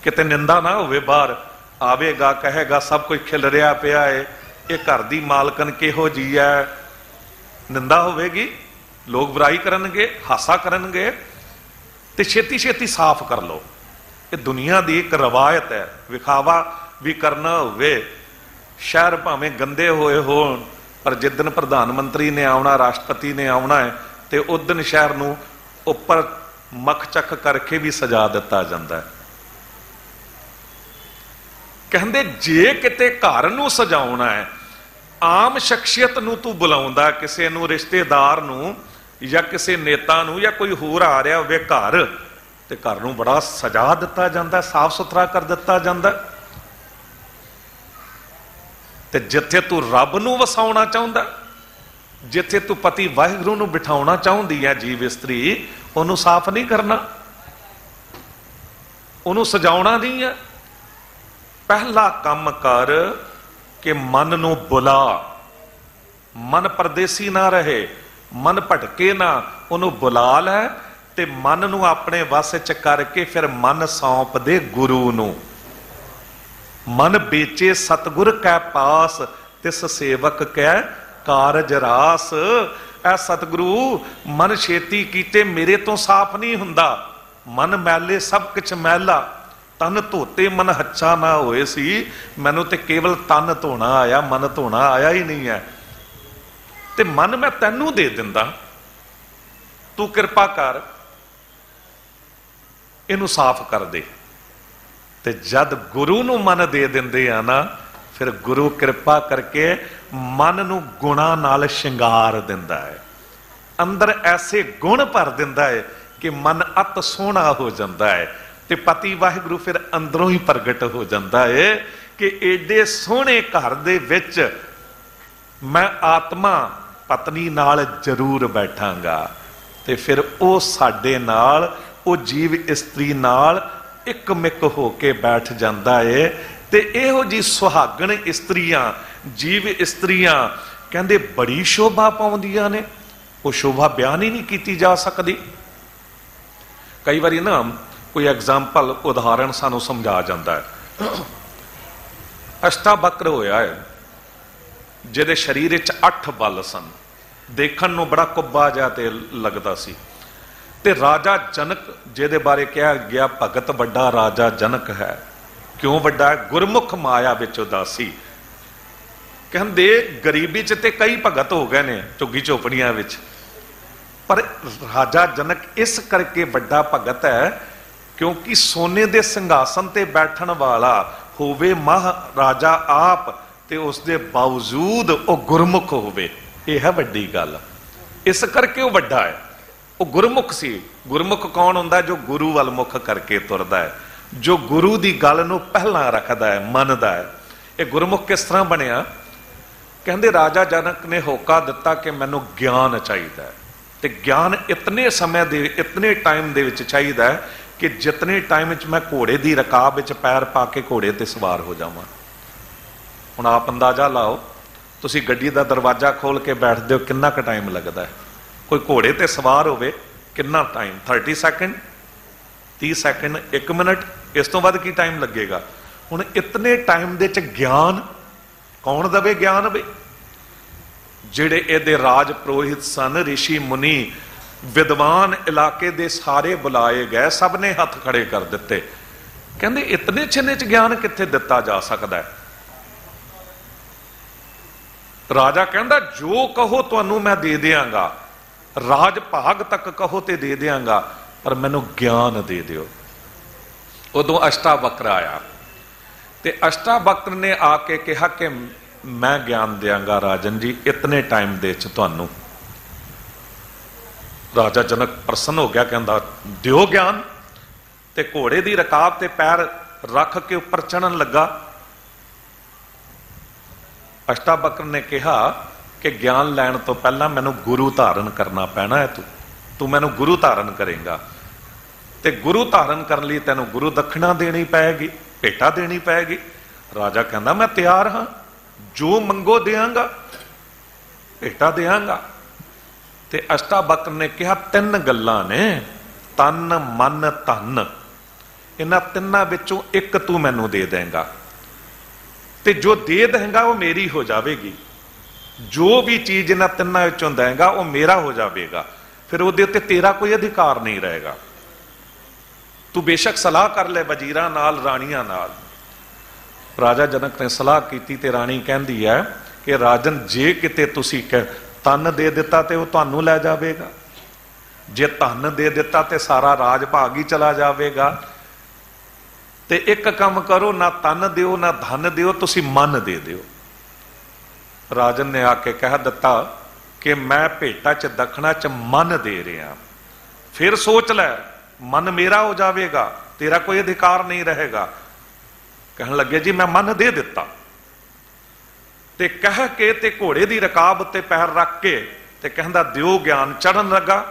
किते निंदा ना होवे। बाहर आवेगा कहेगा सब कुछ खिल रहा पिया है, ये घर दी मालकन किहो जी है, निंदा होवेगी, लोग बुराई करनगे, हासा करनगे, ते छेती छेती साफ कर लो। ये दुनिया की एक रवायत है। विखावा भी करना होवे, शहर भावें गंदे होए होण, पर जिस दिन प्रधानमंत्री ने आउणा, राष्ट्रपति ने आउणा है, ते उस दिन शहर नूं उपर मख चख करके भी सजा दिता जाता है। कहंदे जे किते घर नूं सजाउणा है, आम शख्सियत नूं तू बुलाउंदा, किसी नूं रिश्तेदार नूं या किसी नेता नूं या कोई होर आ रहा होवे घर, ते घर नूं बड़ा सजा दिता जाता, साफ सुथरा कर दिता जाता। ते जिथे तू रब नूं वसाउणा चाहुंदा, जिथे तू पति वाहिगुरू नूं बिठाउणा चाहुंदी है जीव इस्त्री, उहनूं साफ नहीं करना, उहनूं सजाउणा नहीं है। पहला काम कर कि मन नूं बुला, मन परदेसी ना रहे, मन भटके ना, उहनूं बुला लै ते मन नूं अपने वस च करके फिर मन सौंप दे गुरु नूं। मन बेचे सतगुर कै पास, तिस सेवक कै कारज रास। ऐ सतगुरु मन छेती कीते मेरे तो साफ नहीं हुंदा, मन मैले सब कुछ मैला, तन धोते मन हच्छा ना होए सी, मैनू ते केवल तन धोना आया, मन धोना आया ही नहीं है। ते मन मैं तैनू दे दिंदा, तू कृपा कर इनू साफ कर दे। ते जद गुरु नू मन दे दिंदे आ ना, फिर गुरु कृपा करके मन नू गुणा नाल शिंगार दिंदा है, अंदर ऐसे गुण भर दिंदा है कि मन अत सोहना हो जाता है। ते पति वाहिगुरु फिर अंदरों ही प्रगट हो जाता है कि एडे सोहने घर दे विच मैं आत्मा ਪਤਨੀ ਨਾਲ ਜ਼ਰੂਰ ਬੈਠਾਂਗਾ। ਤੇ ਫਿਰ ਉਹ ਸਾਡੇ ਨਾਲ, ਉਹ ਜੀਵ ਇਸਤਰੀ ਨਾਲ ਇੱਕ ਮਿੱਕ ਹੋ ਕੇ ਬੈਠ ਜਾਂਦਾ ਏ। ਤੇ ਇਹੋ ਜੀ ਸੁਹਾਗਣ ਇਸਤਰੀਆਂ, ਜੀਵ ਇਸਤਰੀਆਂ ਕਹਿੰਦੇ ਬੜੀ ਸ਼ੋਭਾ ਪਾਉਂਦੀਆਂ ਨੇ। ਉਹ ਸ਼ੋਭਾ ਬਿਆਨ ਹੀ ਨਹੀਂ ਕੀਤੀ ਜਾ ਸਕਦੀ। ਕਈ ਵਾਰੀ ਨਾ ਕੋਈ ਐਗਜ਼ਾਮਪਲ, ਉਦਾਹਰਣ ਸਾਨੂੰ ਸਮਝਾ ਜਾਂਦਾ ਹੈ। ਅਸ਼ਟਾਵਕਰ ਹੋਇਆ ਹੈ ਜਿਹਦੇ ਸਰੀਰ ਵਿੱਚ 8 ਬਲ ਸਨ, ਦੇਖਣ ਨੂੰ ਬੜਾ ਕੁੱਬਾ ਜਿਹਾ ਤੇ ਲੱਗਦਾ ਸੀ। ਤੇ ਰਾਜਾ ਜਨਕ, ਜਿਹਦੇ ਬਾਰੇ ਕਿਹਾ ਗਿਆ ਭਗਤ ਵੱਡਾ ਰਾਜਾ ਜਨਕ ਹੈ। ਕਿਉਂ ਵੱਡਾ ਹੈ? ਗੁਰਮੁਖ ਮਾਇਆ ਵਿੱਚ ਉਦਾਸੀ। ਕਹਿੰਦੇ ਗਰੀਬੀ ਚ ਤੇ ਕਈ ਭਗਤ ਹੋ ਗਏ ਨੇ ਝੁੱਗੀ ਝੋਪੜੀਆਂ ਵਿੱਚ, ਪਰ ਰਾਜਾ ਜਨਕ ਇਸ ਕਰਕੇ ਵੱਡਾ ਭਗਤ ਹੈ ਕਿਉਂਕਿ ਸੋਨੇ ਦੇ ਸਿੰਘਾਸਨ ਤੇ ਬੈਠਣ ਵਾਲਾ ਹੋਵੇ ਮਹਾਰਾਜਾ ਆਪ, ਤੇ ਉਸ ਦੇ ਬਾਵਜੂਦ ਉਹ ਗੁਰਮੁਖ ਹੋਵੇ। ਇਹ ਹੈ ਵੱਡੀ ਗੱਲ। ਇਸ ਕਰਕੇ ਉਹ ਵੱਡਾ ਹੈ। ਉਹ ਗੁਰਮੁਖ ਸੀ। ਗੁਰਮੁਖ ਕੌਣ ਹੁੰਦਾ? ਜੋ ਗੁਰੂ ਵੱਲ ਮੁਖ ਕਰਕੇ ਤੁਰਦਾ ਹੈ, ਜੋ ਗੁਰੂ ਦੀ ਗੱਲ ਨੂੰ ਪਹਿਲਾਂ ਰੱਖਦਾ ਹੈ, ਮੰਨਦਾ ਹੈ। ਇਹ ਗੁਰਮੁਖ ਕਿਸ ਤਰ੍ਹਾਂ ਬਣਿਆ? ਕਹਿੰਦੇ ਰਾਜਾ ਜਨਕ ਨੇ ਹੋਕਾ ਦਿੱਤਾ ਕਿ ਮੈਨੂੰ ਗਿਆਨ ਚਾਹੀਦਾ ਹੈ, ਤੇ ਗਿਆਨ ਇਤਨੇ ਸਮੇਂ ਦੇ, ਇਤਨੇ ਟਾਈਮ ਦੇ ਵਿੱਚ ਚਾਹੀਦਾ ਹੈ ਕਿ ਜਿਤਨੇ ਟਾਈਮ ਵਿੱਚ ਮੈਂ ਘੋੜੇ ਦੀ ਰਕਾਬ ਵਿੱਚ ਪੈਰ ਪਾ ਕੇ ਘੋੜੇ ਤੇ ਸਵਾਰ ਹੋ ਜਾਵਾਂ। ਹੁਣ ਆਪ ਅੰਦਾਜ਼ਾ ਲਾਓ, ਤੁਸੀਂ ਗੱਡੀ ਦਾ ਦਰਵਾਜ਼ਾ ਖੋਲ ਕੇ ਬੈਠਦੇ ਹੋ, ਕਿੰਨਾ ਕੁ ਟਾਈਮ ਲੱਗਦਾ ਹੈ? ਕੋਈ ਘੋੜੇ ਤੇ ਸਵਾਰ ਹੋਵੇ ਕਿੰਨਾ ਟਾਈਮ? 30 ਸੈਕਿੰਡ, 30 ਸੈਕਿੰਡ, 1 ਮਿੰਟ, ਇਸ ਤੋਂ ਵੱਧ ਕੀ ਟਾਈਮ ਲੱਗੇਗਾ? ਹੁਣ ਇਤਨੇ ਟਾਈਮ ਦੇ ਚ ਗਿਆਨ ਕੌਣ ਦਵੇ? ਗਿਆਨ ਵੀ ਜਿਹੜੇ ਇਹਦੇ ਰਾਜ ਪੁਰੋਹਿਤ ਸਨ, ਰਿਸ਼ੀ ਮੁਨੀ, ਵਿਦਵਾਨ ਇਲਾਕੇ ਦੇ ਸਾਰੇ ਬੁਲਾਏ ਗਏ, ਸਭ ਨੇ ਹੱਥ ਖੜੇ ਕਰ ਦਿੱਤੇ। ਕਹਿੰਦੇ ਇਤਨੇ ਛਿਨੇ ਚ ਗਿਆਨ ਕਿੱਥੇ ਦਿੱਤਾ ਜਾ ਸਕਦਾ ਹੈ? ਰਾਜਾ ਕਹਿੰਦਾ ਜੋ ਕਹੋ ਤੁਹਾਨੂੰ ਮੈਂ ਦੇ ਦਿਆਂਗਾ, ਰਾਜ ਭਾਗ ਤੱਕ ਕਹੋ ਤੇ ਦੇ ਦਿਆਂਗਾ, ਪਰ ਮੈਨੂੰ ਗਿਆਨ ਦੇ ਦਿਓ। ਉਦੋਂ ਅਸ਼ਟਾਵਕਰ ਆਇਆ ਤੇ ਅਸ਼ਟਾਵਕਰ ਨੇ ਆ ਕੇ ਕਿਹਾ ਕਿ ਮੈਂ ਗਿਆਨ ਦਿਆਂਗਾ ਰਾਜਨ ਜੀ ਇਤਨੇ ਟਾਈਮ ਦੇ ਵਿੱਚ ਤੁਹਾਨੂੰ। ਰਾਜਾ ਜਨਕ ਪ੍ਰਸੰਨ ਹੋ ਗਿਆ, ਕਹਿੰਦਾ ਦਿਓ ਗਿਆਨ। ਤੇ ਘੋੜੇ ਦੀ ਰਕਾਬ ਤੇ ਪੈਰ ਰੱਖ ਕੇ ਉੱਪਰ ਚੜਨ ਲੱਗਾ। ਅਸ਼ਟਾਵਕਰ ਨੇ ਕਿਹਾ ਕਿ ਗਿਆਨ ਲੈਣ ਤੋਂ ਪਹਿਲਾਂ ਮੈਨੂੰ ਗੁਰੂ ਧਾਰਨ ਕਰਨਾ ਪੈਣਾ ਹੈ। ਤੂੰ ਮੈਨੂੰ ਗੁਰੂ ਧਾਰਨ ਕਰੇਗਾ, ਤੇ ਗੁਰੂ ਧਾਰਨ ਕਰਨ ਲਈ ਤੈਨੂੰ ਗੁਰੂ ਦਖਣਾ ਦੇਣੀ ਪਏਗੀ, ਭੇਟਾ ਦੇਣੀ ਪਏਗੀ। ਰਾਜਾ ਕਹਿੰਦਾ ਮੈਂ ਤਿਆਰ ਹਾਂ, ਜੋ ਮੰਗੋ ਦਿਆਂਗਾ, ਭੇਟਾ ਦਿਆਂਗਾ। ਤੇ ਅਸ਼ਟਾਵਕਰ ਨੇ ਕਿਹਾ 3 ਗੱਲਾਂ ਨੇ, ਤਨ ਮਨ ਧਨ, ਇਹਨਾਂ ਤਿੰਨਾਂ ਵਿੱਚੋਂ ਇੱਕ ਤੂੰ ਮੈਨੂੰ ਦੇ ਦੇਂਗਾ, ਤੇ ਜੋ ਦੇ ਦੇਂਗਾ ਉਹ ਮੇਰੀ ਹੋ ਜਾਵੇਗੀ। ਜੋ ਵੀ ਚੀਜ਼ ਇਹਨਾਂ ਤਿੰਨਾਂ ਵਿੱਚੋਂ ਦੇਂਗਾ ਉਹ ਮੇਰਾ ਹੋ ਜਾਵੇਗਾ, ਫਿਰ ਉਹਦੇ ਉੱਤੇ ਤੇਰਾ ਕੋਈ ਅਧਿਕਾਰ ਨਹੀਂ ਰਹੇਗਾ। ਤੂੰ ਬੇਸ਼ੱਕ ਸਲਾਹ ਕਰ ਲੈ ਵਜ਼ੀਰਾਂ ਨਾਲ, ਰਾਣੀਆਂ ਨਾਲ। ਰਾਜਾ ਜਨਕ ਨੇ ਸਲਾਹ ਕੀਤੀ ਤੇ ਰਾਣੀ ਕਹਿੰਦੀ ਹੈ ਕਿ ਰਾਜਨ ਜੇ ਕਿਤੇ ਤੁਸੀਂ ਤਨ ਦੇ ਦਿੱਤਾ ਤੇ ਉਹ ਤੁਹਾਨੂੰ ਲੈ ਜਾਵੇਗਾ, ਜੇ ਧਨ ਦੇ ਦਿੱਤਾ ਤੇ ਸਾਰਾ ਰਾਜ ਭਾਗ ਹੀ ਚਲਾ ਜਾਵੇਗਾ। ਤੇ ਇੱਕ ਕੰਮ ਕਰੋ, ਨਾ ਤਨ ਦਿਓ ਨਾ ਧਨ ਦਿਓ, ਤੁਸੀਂ ਮਨ ਦੇ ਦਿਓ। ਰਾਜਨ ਨੇ ਆ ਕੇ ਕਹਿ ਦਿੱਤਾ ਕਿ ਮੈਂ ਭੇਟਾ ਚ ਦਖਣਾ ਚ ਮਨ ਦੇ ਰਿਹਾ। ਫਿਰ ਸੋਚ ਲੈ, ਮਨ ਮੇਰਾ ਹੋ ਜਾਵੇਗਾ, ਤੇਰਾ ਕੋਈ ਅਧਿਕਾਰ ਨਹੀਂ ਰਹੇਗਾ। ਕਹਿਣ ਲੱਗੇ ਜੀ ਮੈਂ ਮਨ ਦੇ ਦਿੱਤਾ। ਤੇ ਕਹਿ ਕੇ ਤੇ ਘੋੜੇ ਦੀ ਰਕਾਬ ਉੱਤੇ ਪੈਰ ਰੱਖ ਕੇ ਤੇ ਕਹਿੰਦਾ ਦਿਓ ਗਿਆਨ। ਚੜਨ ਲੱਗਾ,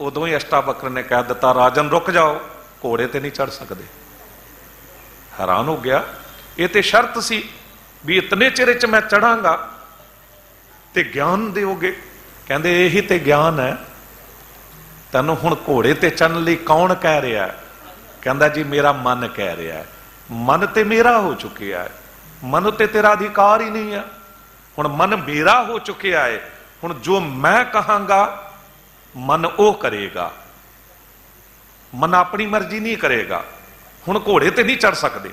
ਉਦੋਂ ਹੀ ਅਸ਼ਟਾਵਕਰ ਨੇ ਕਹਿ ਦਿੱਤਾ ਰਾਜਨ ਰੁਕ ਜਾਓ, ਘੋੜੇ ਤੇ ਨਹੀਂ ਚੜ ਸਕਦੇ। ਹੈਰਾਨ ਹੋ ਗਿਆ, ਇਹ ਤੇ ਸ਼ਰਤ ਸੀ ਵੀ ਇਤਨੇ ਚਿਰ ਚ ਮੈਂ ਚੜਾਂਗਾ ਤੇ ਗਿਆਨ ਦਿਓਗੇ। ਕਹਿੰਦੇ ਇਹੀ ਤੇ ਗਿਆਨ ਹੈ, ਤੈਨੂੰ ਹੁਣ ਘੋੜੇ ਤੇ ਚੜਨ ਲਈ ਕੌਣ ਕਹਿ ਰਿਹਾ? ਕਹਿੰਦਾ ਜੀ ਮੇਰਾ ਮਨ ਕਹਿ ਰਿਹਾ। ਮਨ ਤੇ ਮੇਰਾ ਹੋ ਚੁੱਕਿਆ ਹੈ, ਮਨ ਉੱਤੇ ਤੇਰਾ ਅਧਿਕਾਰ ਹੀ ਨਹੀਂ ਹੈ। ਹੁਣ ਮਨ ਮੇਰਾ ਹੋ ਚੁੱਕਿਆ ਹੈ, ਹੁਣ ਜੋ ਮੈਂ ਕਹਾਂਗਾ ਮਨ ਉਹ ਕਰੇਗਾ, ਮਨ ਆਪਣੀ ਮਰਜ਼ੀ ਨਹੀਂ ਕਰੇਗਾ। ਹੁਣ ਘੋੜੇ ਤੇ ਨਹੀਂ ਚੜ ਸਕਦੇ।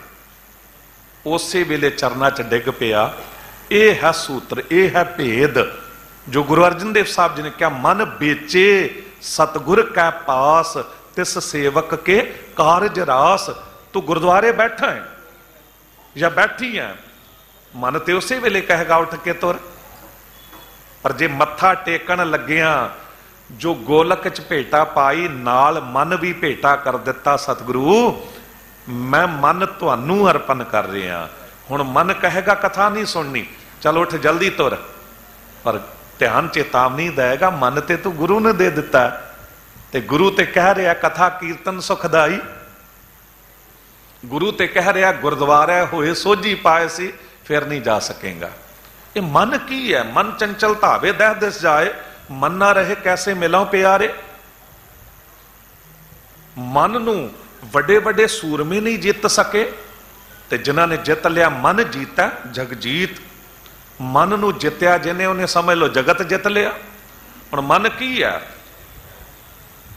ਉਸੇ ਵੇਲੇ ਚਰਨਾਂ ਚ ਡਿੱਗ ਪਿਆ। ਇਹ ਹੈ ਸੂਤਰ, ਇਹ ਹੈ ਭੇਦ ਜੋ ਗੁਰੂ ਅਰਜਨ ਦੇਵ ਸਾਹਿਬ ਜੀ ਨੇ ਕਿਹਾ, ਮਨ ਵੇਚੇ ਸਤਿਗੁਰ ਕੈ ਪਾਸ, ਤਿਸ ਸੇਵਕ ਕੇ ਕਾਰਜ ਰਾਸ। ਤੂੰ ਗੁਰਦੁਆਰੇ ਬੈਠਾ ਹੈ ਜਾਂ ਬੈਠੀ ਹੈ, ਮਨ ਤੇ ਉਸੇ ਵੇਲੇ ਕਹੇਗਾ ਉੱਠ ਕੇ ਤੁਰ। ਪਰ ਜੇ ਮੱਥਾ ਟੇਕਣ ਲੱਗਿਆ ਜੋ ਗੋਲਕ ਚ ਭੇਟਾ ਪਾਈ, ਨਾਲ ਮਨ ਵੀ ਭੇਟਾ ਕਰ ਦਿੱਤਾ, ਸਤਿਗੁਰੂ ਮੈਂ ਮਨ ਤੁਹਾਨੂੰ ਅਰਪਣ ਕਰ ਰਿਹਾ। ਹੁਣ ਮਨ ਕਹੇਗਾ ਕਥਾ ਨਹੀਂ ਸੁਣਨੀ, ਚਲ ਉੱਠ ਜਲਦੀ ਤੁਰ। ਪਰ ध्यान चेतावनी देगा, मन ते तू गुरु ने दे दिता ते गुरु ते कह रहा कथा कीर्तन सुखदाई, गुरु ते कह रहा गुरुद्वारे होए सोझी पाए सी, फिर नहीं जा सकेगा। ये मन की है, मन चंचल धावे दह दिस जाए, मन ना रहे कैसे मिलो प्यारे। मन नू वड्डे वड्डे सूरमे नहीं जित सके, ते जिन्हां ने जित लिया मन जीता जगजीत। मन नू जित्या जिन्हें उन्हें समझ लो जगत जित लिया। हुण मन की है,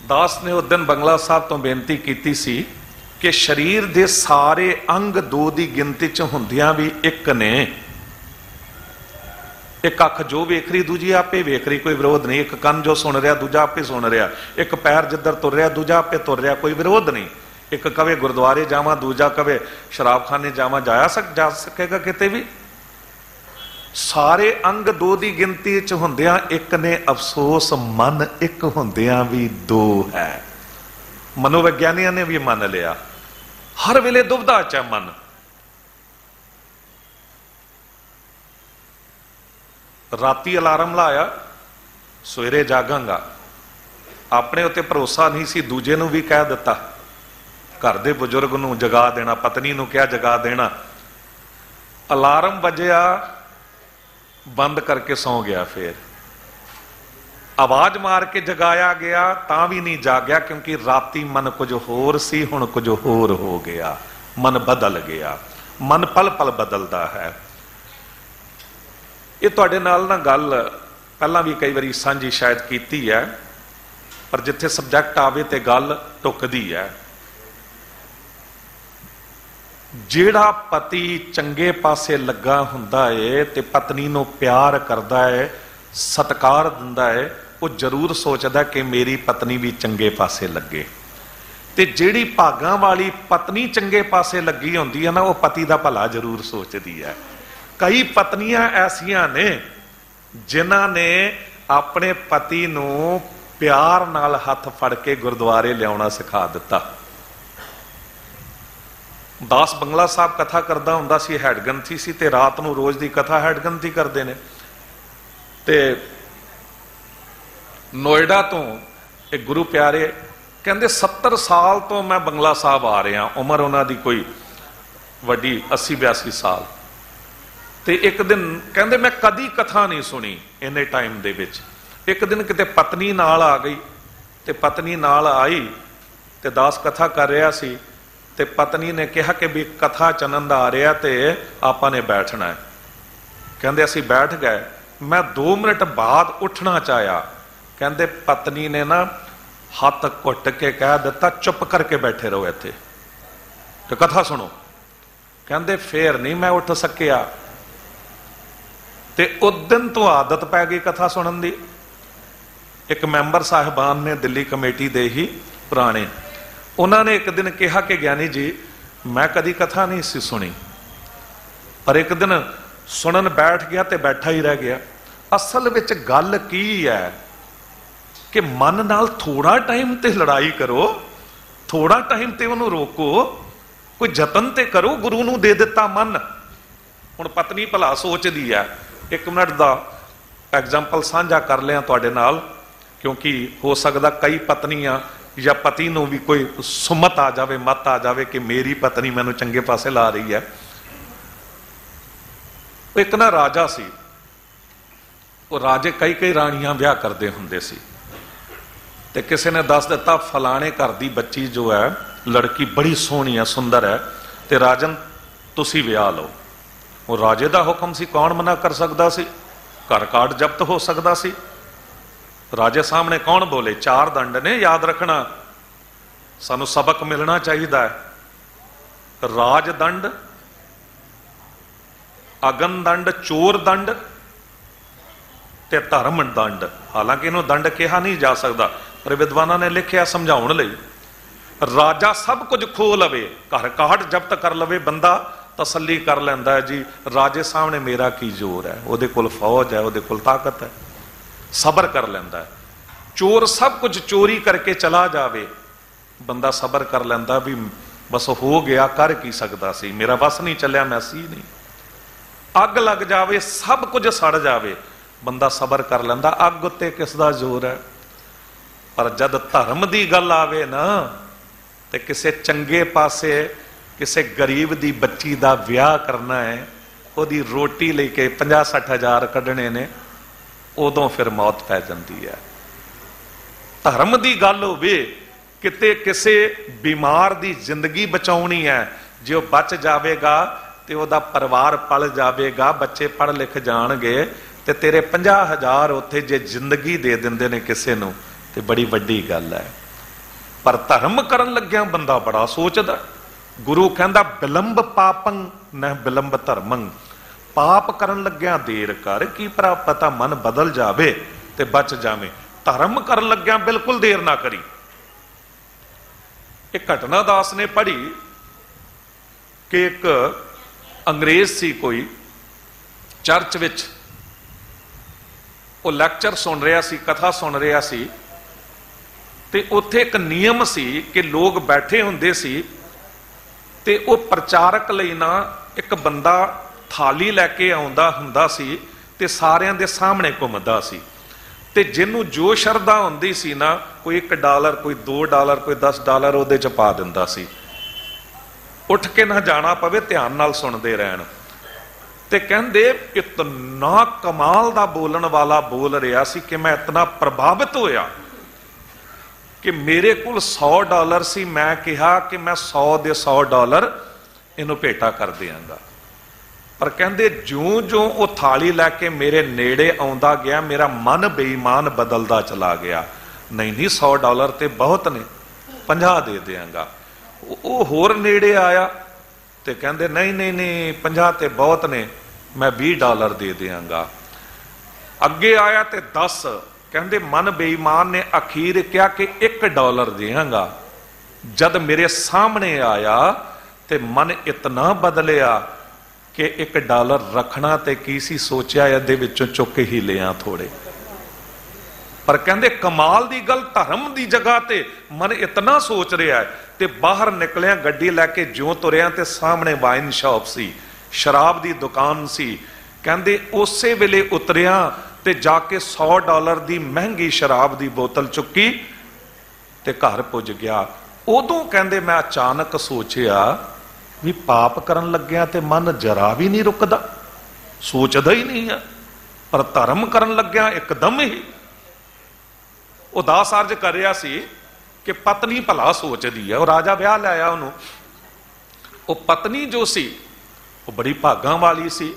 दास ने उस दिन बंगला साहब तो बेनती की सी कि शरीर दे सारे अंग दो दी गिनती च हुंदियां भी एक ने। एक अख जो वेख रही दूजी आपे वेख रही, कोई विरोध नहीं। एक कन जो सुन रहा दूजा आपे सुन रहा। एक पैर जिधर तुर रहा दूजा आपे तुर रहा, कोई विरोध नहीं। एक कवे गुरुद्वारे जावा, दूजा कवे शराबखाने जावा, जा सकेगा किते भी। सारे अंग दो दी गिनती च हुंदियां एक ने, अफसोस मन एक हुंदियां भी दो है। मनोविग्यानियां ने भी मान लिया, हर वेले दुविधा च मन। राती अलार्म लाया, सवेरे जागांगा, अपने उत्ते भरोसा नहीं सी, दूजे नूं भी कह दिता, घर दे बुजुर्ग नूं जगा देना, पत्नी नूं क्या जगा देना। अलार्म वजया, बंद करके सौ गया। फिर आवाज मार के जगाया गया तां भी नहीं जागया, क्योंकि राती मन कुछ होर सी, हुण कुछ होर हो गया। मन बदल गया। मन पल पल बदलता है। ये तुहाडे नाल ना गल पहलां भी कई बारी सांझी शायद कीती है, पर जिथे सबजैक्ट आवे ते गल टुकदी है। ਜਿਹੜਾ पति चंगे पासे लगा हुंदा है ते पत्नी नूं प्यार करदा है, सत्कार दिंदा है, वो जरूर सोचदा कि मेरी पत्नी भी चंगे पासे लगे। ते जिहड़ी भागां वाली पत्नी चंगे पासे लगी हुंदी है ना, वो पति दा भला जरूर सोचदी है। कई पत्नियां ऐसियां ने जिन्हां ने अपने पति नूं प्यार नाल हथ फड़ के गुरुद्वारे लियाउणा सिखा दिता। दास बंगला साहब कथा करदा हुंदा सी, हैडगंथी सी, ते रात नूं रोज दी कथा हैडगंथी करदे ने। ते नोएडा तो एक गुरु प्यारे कहंदे 70 साल तो मैं बंगला साहब आ रहा, उम्र उन्हां दी कोई वड्डी 80-82 साल। ते एक दिन कहंदे मैं कदी कथा नहीं सुनी इन्ने टाइम दे विच। एक दिन किते पत्नी नाल आ गई, ते पत्नी नाल आई ते दास कथा कर रहा सी, ते पत्नी ने कहा कि भी कथा च आनंद आ रहा ते आपां ने बैठना है। कहंदे असीं बैठ गए। मैं 2 मिनट बाद उठना चाहया, कहंदे पत्नी ने ना हथ घुट के कह दिता चुप करके बैठे रहो इत्थे ते कथा सुनो। कहंदे फिर नहीं मैं उठ सकिया। ते उस दिन तो आदत पै गई कथा सुनन दी। एक मैंबर साहिबान ने दिल्ली कमेटी दे ही पुराने, उन्होंने एक दिन कहा कि ज्ञानी जी मैं कदी कथा नहीं सी सुनी, पर एक दिन सुनन बैठ गया तो बैठा ही रह गया। असल विच गल की है कि मन नाल थोड़ा टाइम ते लड़ाई करो, थोड़ा टाइम ते उन्होंने रोको, कोई जतन ते करो। गुरु नूं दे दिता मन। हुण पत्नी भला सोचदी है। 1 मिनट का एग्जाम्पल साझा कर लिया तुहाडे नाल, क्योंकि हो सकता कई पत्नियां या पति नूं भी कोई सुमत आ जाए, मत आ जाए कि मेरी पत्नी मैनूं चंगे पासे ला रही है। एक ना राजा सी, वो राजे कई कई राणियां ब्याह करते हुंदे सी। ते किसी ने दस दिता फलाने घर की बच्ची जो है लड़की बड़ी सोहनी है, सुंदर है, ते राजन तुसी विआह लो। वो राजे का हुक्म सी, कौन मना कर सकता सी? घर काट जब्त हो सकता सी। राजे सामने कौन बोले? 4 दंड ने, याद रखना, सानू सबक मिलना चाहिए। राज दंड, अगन दंड, चोर दंड ते धर्म दंड। हालांकि इन्हों दंड कहा नहीं जा सकता, पर विद्वाना ने लिखिया समझाउण लई। राजा सब कुछ खो लवे, घर काट जब्त कर लवे, बंदा तसल्ली कर लैंदा है जी राजे सामने मेरा की जोर है, उहदे कोल फौज है, उहदे कोल ताकत है, सबर कर लैंदा है। चोर सब कुछ चोरी करके चला जावे, बंदा सबर कर लैंदा भी बस हो गया, कर की सकता सी, मेरा बस नहीं चलिया, मैं सी नहीं। अग लग जावे, सब कुछ सड़ जावे, ਬੰਦਾ ਸਬਰ ਕਰ ਲੈਂਦਾ, ਅੱਗ ਉੱਤੇ ਕਿਸ ਦਾ ਜ਼ੋਰ ਹੈ। ਪਰ ਜਦ ਧਰਮ ਦੀ ਗੱਲ ਆਵੇ ਨਾ, ਤੇ ਕਿਸੇ ਚੰਗੇ ਪਾਸੇ ਕਿਸੇ ਗਰੀਬ ਦੀ ਬੱਚੀ ਦਾ ਵਿਆਹ ਕਰਨਾ ਹੈ, ਉਹਦੀ ਰੋਟੀ ਲੈ ਕੇ 50-60 ਹਜ਼ਾਰ ਕੱਢਣੇ ਨੇ, ਉਦੋਂ ਫਿਰ ਮੌਤ ਪੈ ਜਾਂਦੀ ਹੈ। ਧਰਮ ਦੀ ਗੱਲ ਹੋਵੇ, ਕਿਤੇ ਕਿਸੇ ਬਿਮਾਰ ਦੀ ਜ਼ਿੰਦਗੀ ਬਚਾਉਣੀ ਹੈ, ਜੇ ਉਹ ਬਚ ਜਾਵੇਗਾ ਤੇ ਉਹਦਾ ਪਰਿਵਾਰ ਪਲ ਜਾਵੇਗਾ, ਬੱਚੇ ਪੜ੍ਹ ਲਿਖ ਜਾਣਗੇ, ਤੇ ਤੇਰੇ 50 ਹਜ਼ਾਰ ਉੱਥੇ ਜੇ ਜ਼ਿੰਦਗੀ ਦੇ ਦਿੰਦੇ ਨੇ ਕਿਸੇ ਨੂੰ, ਤੇ ਬੜੀ ਵੱਡੀ ਗੱਲ ਹੈ। ਪਰ ਧਰਮ ਕਰਨ ਲੱਗਿਆ ਬੰਦਾ ਬੜਾ ਸੋਚਦਾ। ਗੁਰੂ ਕਹਿੰਦਾ ਬਿਲੰਬ ਪਾਪੰ ਨ ਬਿਲੰਬ ਧਰਮੰ, ਪਾਪ ਕਰਨ ਲੱਗਿਆ ਦੇਰ ਕਰ, ਕੀ ਪਤਾ ਮਨ ਬਦਲ ਜਾਵੇ ਤੇ ਬਚ ਜਾਵੇ। ਧਰਮ ਕਰਨ ਲੱਗਿਆ ਬਿਲਕੁਲ ਦੇਰ ਨਾ ਕਰੀ। ਇੱਕ ਘਟਨਾ ਦਾਸ ਨੇ ਪੜ੍ਹੀ ਕਿ ਇੱਕ ਅੰਗਰੇਜ਼ ਸੀ, ਕੋਈ ਚਰਚ ਵਿੱਚ ਉਹ ਲੈਕਚਰ ਸੁਣ ਰਿਹਾ ਸੀ, ਕਥਾ ਸੁਣ ਰਿਹਾ ਸੀ, ਤੇ ਉੱਥੇ ਇੱਕ ਨਿਯਮ ਸੀ ਕਿ ਲੋਕ ਬੈਠੇ ਹੁੰਦੇ ਸੀ, ਤੇ ਉਹ ਪ੍ਰਚਾਰਕ ਲਈ ਨਾ ਇੱਕ ਬੰਦਾ ਥਾਲੀ ਲੈ ਕੇ ਆਉਂਦਾ ਹੁੰਦਾ ਸੀ, ਤੇ ਸਾਰਿਆਂ ਦੇ ਸਾਹਮਣੇ ਘੁੰਮਦਾ ਸੀ, ਤੇ ਜਿਹਨੂੰ ਜੋ ਸ਼ਰਧਾ ਹੁੰਦੀ ਸੀ ਨਾ, ਕੋਈ $1, ਕੋਈ $2, ਕੋਈ $10 ਉਹਦੇ ਚ ਪਾ ਦਿੰਦਾ ਸੀ। ਉੱਠ ਕੇ ਨਾ ਜਾਣਾ ਪਵੇ, ਧਿਆਨ ਨਾਲ ਸੁਣਦੇ ਰਹਿਣ। ਤੇ ਕਹਿੰਦੇ ਇਤਨਾ ਕਮਾਲ ਦਾ ਬੋਲਣ ਵਾਲਾ ਬੋਲ ਰਿਹਾ ਸੀ ਕਿ ਮੈਂ ਇਤਨਾ ਪ੍ਰਭਾਵਿਤ ਹੋਇਆ ਕਿ ਮੇਰੇ ਕੋਲ $100 ਸੀ। ਮੈਂ ਕਿਹਾ ਕਿ ਮੈਂ 100 ਦੇ $100 ਇਹਨੂੰ ਭੇਟਾ ਕਰ ਦਿਆਂਗਾ। ਪਰ ਕਹਿੰਦੇ ਜਿਉਂ-ਜਿਉਂ ਉਹ ਥਾਲੀ ਲੈ ਕੇ ਮੇਰੇ ਨੇੜੇ ਆਉਂਦਾ ਗਿਆ, ਮੇਰਾ ਮਨ ਬੇਈਮਾਨ ਬਦਲਦਾ ਚਲਾ ਗਿਆ। ਨਹੀਂ $100 ਤੇ ਬਹੁਤ ਨੇ, 50 ਦੇ ਦਿਆਂਗਾ। ਉਹ ਹੋਰ ਨੇੜੇ ਆਇਆ ਤੇ ਕਹਿੰਦੇ ਨਹੀਂ 50 ਤੇ ਬਹੁਤ ਨੇ, ਮੈਂ $20 ਦੇ ਦਿਆਂਗਾ। ਅੱਗੇ ਆਇਆ ਤੇ 10, ਕਹਿੰਦੇ ਮਨ ਬੇਈਮਾਨ ਨੇ ਅਖੀਰ ਕਿਹਾ ਕਿ $1 ਦਿਆਂਗਾ। ਜਦ ਮੇਰੇ ਸਾਹਮਣੇ ਆਇਆ ਤੇ ਮਨ ਇਤਨਾ ਬਦਲਿਆ ਕਿ $1 ਰੱਖਣਾ ਤੇ ਕੀ ਸੀ, ਸੋਚਿਆ ਇਹਦੇ ਵਿੱਚੋਂ ਚੁੱਕ ਹੀ ਲਿਆ ਥੋੜੇ। ਪਰ ਕਹਿੰਦੇ ਕਮਾਲ ਦੀ ਗੱਲ, ਧਰਮ ਦੀ ਜਗ੍ਹਾ ਤੇ ਮਨ ਇਤਨਾ ਸੋਚ ਰਿਹਾ ਹੈ। ਤੇ ਬਾਹਰ ਨਿਕਲਿਆ, ਗੱਡੀ ਲੈ ਕੇ ਜਿਉਂ ਤੁਰਿਆ ਤੇ ਸਾਹਮਣੇ ਵਾਈਨ ਸ਼ਾਪ ਸੀ, ਸ਼ਰਾਬ ਦੀ ਦੁਕਾਨ ਸੀ। ਕਹਿੰਦੇ ਉਸੇ ਵੇਲੇ ਉਤਰਿਆ ਤੇ ਜਾ ਕੇ $100 ਦੀ ਮਹਿੰਗੀ ਸ਼ਰਾਬ ਦੀ ਬੋਤਲ ਚੁੱਕੀ ਤੇ ਘਰ ਪੁੱਜ ਗਿਆ। ਉਦੋਂ ਕਹਿੰਦੇ ਮੈਂ ਅਚਾਨਕ ਸੋਚਿਆ ਵੀ ਪਾਪ ਕਰਨ ਲੱਗਿਆ ਤੇ ਮਨ ਜਰਾ ਵੀ ਨਹੀਂ ਰੁਕਦਾ, ਸੋਚਦਾ ਹੀ ਨਹੀਂ ਆ। ਪਰ ਧਰਮ ਕਰਨ ਲੱਗਿਆ ਇੱਕਦਮ ਹੀ। ਉਦਾਸ ਅਰਜ ਕਰ ਰਿਹਾ ਸੀ ਕਿ ਪਤਨੀ ਭਲਾ ਸੋਚਦੀ ਹੈ। ਉਹ ਰਾਜਾ ਵਿਆਹ ਲਿਆਇਆ ਉਹਨੂੰ। ਉਹ ਪਤਨੀ ਜੋ ਸੀ ਉਹ ਬੜੀ ਭਾਗਾਂ ਵਾਲੀ ਸੀ,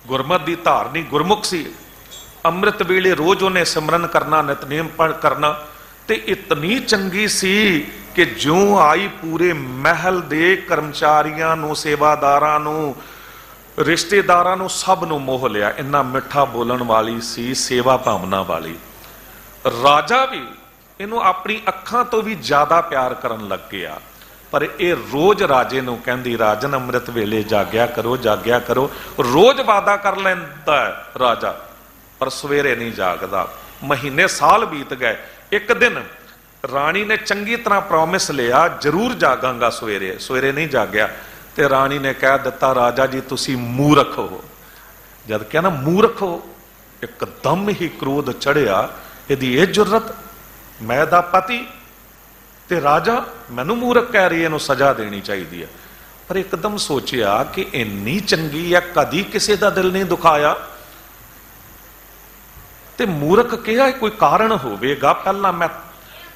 ਗੁਰਮਤਿ ਦੀ ਧਾਰਨੀ ਗੁਰਮੁਖ ਸੀ। ਅੰਮ੍ਰਿਤ ਵੇਲੇ ਰੋਜ਼ ਉਹਨੇ ਸਿਮਰਨ ਕਰਨਾ, ਨਿਤਨੇਮ ਕਰਨਾ, ਤੇ ਇਤਨੀ ਚੰਗੀ ਸੀ ਕਿ ਜਿਉਂ ਆਈ ਪੂਰੇ ਮਹਿਲ ਦੇ ਕਰਮਚਾਰੀਆਂ ਨੂੰ, ਸੇਵਾਦਾਰਾਂ ਨੂੰ, ਰਿਸ਼ਤੇਦਾਰਾਂ ਨੂੰ, ਸਭ ਨੂੰ ਮੋਹ ਲਿਆ। ਇੰਨਾ ਮਿੱਠਾ ਬੋਲਣ ਵਾਲੀ ਸੀ, ਸੇਵਾ ਭਾਵਨਾ ਵਾਲੀ। ਰਾਜਾ ਵੀ ਇਹਨੂੰ ਆਪਣੀ ਅੱਖਾਂ ਤੋਂ ਵੀ ਜ਼ਿਆਦਾ ਪਿਆਰ ਕਰਨ ਲੱਗ ਗਿਆ। ਪਰ ਇਹ ਰੋਜ਼ ਰਾਜੇ ਨੂੰ ਕਹਿੰਦੀ, ਰਾਜਨ ਅੰਮ੍ਰਿਤ ਵੇਲੇ ਜਾਗਿਆ ਕਰੋ, ਜਾਗਿਆ ਕਰੋ। ਰੋਜ਼ ਵਾਦਾ ਕਰ ਲੈਂਦਾ ਰਾਜਾ, ਪਰ ਸਵੇਰੇ ਨਹੀਂ ਜਾਗਦਾ। ਮਹੀਨੇ ਸਾਲ ਬੀਤ ਗਏ। ਇੱਕ ਦਿਨ ਰਾਣੀ ਨੇ ਚੰਗੀ ਤਰ੍ਹਾਂ ਪ੍ਰੋਮਿਸ ਲਿਆ, ਜ਼ਰੂਰ ਜਾਗਾਂਗਾ ਸਵੇਰੇ। ਸਵੇਰੇ ਨਹੀਂ ਜਾਗਿਆ ਤੇ ਰਾਣੀ ਨੇ ਕਹਿ ਦਿੱਤਾ, ਰਾਜਾ ਜੀ ਤੁਸੀਂ ਮੂਰਖ ਹੋ। ਜਦ ਕਿਹਾ ਨਾ ਮੂਰਖ ਹੋ, ਇੱਕਦਮ ਹੀ ਕ੍ਰੋਧ ਚੜਿਆ। ਇਹਦੀ ਇਹ ਜੁਰਤ, ਮੈਂ ਦਾ ਪਤੀ ਤੇ ਰਾਜਾ ਮੈਨੂੰ ਮੂਰਖ ਕਹਿ ਰਹੀ, ਇਹਨੂੰ ਸਜ਼ਾ ਦੇਣੀ ਚਾਹੀਦੀ ਹੈ। ਪਰ ਇੱਕਦਮ ਸੋਚਿਆ ਕਿ ਇੰਨੀ ਚੰਗੀ ਹੈ, ਕਦੀ ਕਿਸੇ ਦਾ ਦਿਲ ਨਹੀਂ ਦੁਖਾਇਆ, ਤੇ ਮੂਰਖ ਕਿਹਾ ਕੋਈ ਕਾਰਨ ਹੋਵੇਗਾ, ਪਹਿਲਾਂ ਮੈਂ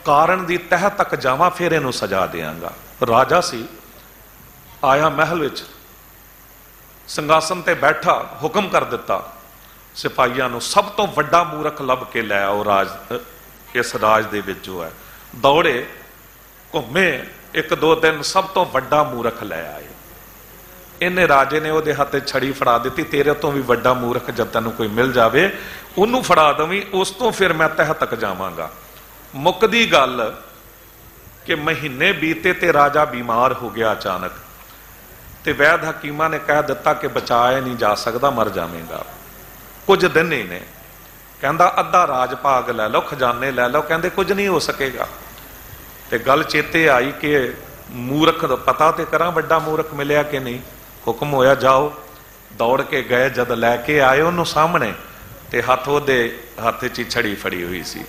ਕਾਰਨ ਦੀ ਤਹਿ ਤੱਕ ਜਾਵਾਂ, ਫਿਰ ਇਹਨੂੰ ਸਜ਼ਾ ਦਿਆਂਗਾ। ਰਾਜਾ ਸੀ, ਆਇਆ ਮਹਿਲ ਵਿੱਚ, ਸਿੰਘਾਸਨ ਤੇ ਬੈਠਾ, ਹੁਕਮ ਕਰ ਦਿੱਤਾ ਸਿਪਾਹੀਆਂ ਨੂੰ, ਸਭ ਤੋਂ ਵੱਡਾ ਮੂਰਖ ਲੱਭ ਕੇ ਲੈ ਆਓ ਇਸ ਰਾਜ ਦੇ ਵਿੱਚ ਜੋ ਹੈ। ਦੌੜੇ, ਘੁੰਮੇ, 1-2 ਦਿਨ, ਸਭ ਤੋਂ ਵੱਡਾ ਮੂਰਖ ਲੈ ਆਏ। ਇਹਨੇ ਰਾਜੇ ਨੇ ਉਹਦੇ ਹੱਥੇ ਛੜੀ ਫੜਾ ਦਿੱਤੀ, ਤੇਰੇ ਤੋਂ ਵੀ ਵੱਡਾ ਮੂਰਖ ਜਦ ਤੈਨੂੰ ਕੋਈ ਮਿਲ ਜਾਵੇ ਉਹਨੂੰ ਫੜਾ ਦਵੀਂ, ਉਸ ਤੋਂ ਫਿਰ ਮੈਂ ਤਹਿ ਤੱਕ ਜਾਵਾਂਗਾ। ਮੁੱਕਦੀ ਗੱਲ ਕਿ ਮਹੀਨੇ ਬੀਤੇ ਤੇ ਰਾਜਾ ਬਿਮਾਰ ਹੋ ਗਿਆ ਅਚਾਨਕ, ਤੇ ਵੈਦ ਹਕੀਮਾਂ ਨੇ ਕਹਿ ਦਿੱਤਾ ਕਿ ਬਚਾਇਆ ਨਹੀਂ ਜਾ ਸਕਦਾ, ਮਰ ਜਾਵੇਗਾ। ਕੁਝ ਦਿਨ ਹੀ ਨੇ। ਕਹਿੰਦਾ ਅੱਧਾ ਰਾਜ ਭਾਗ ਲੈ ਲਓ, ਖਜ਼ਾਨੇ ਲੈ ਲਓ। ਕਹਿੰਦੇ ਕੁਝ ਨਹੀਂ ਹੋ ਸਕੇਗਾ। ਤੇ ਗੱਲ ਚੇਤੇ ਆਈ ਕਿ ਮੂਰਖ ਦਾ ਪਤਾ ਤੇ ਕਰਾਂ ਵੱਡਾ ਮੂਰਖ ਮਿਲਿਆ ਕਿ ਨਹੀਂ। ਹੁਕਮ ਹੋਇਆ ਜਾਓ। ਦੌੜ ਕੇ ਗਏ, ਜਦ ਲੈ ਕੇ ਆਏ ਉਹਨੂੰ ਸਾਹਮਣੇ, ਤੇ ਹੱਥ ਉਹਦੇ ਹੱਥ 'ਚ ਹੀ ਛੜੀ ਫੜੀ ਹੋਈ ਸੀ।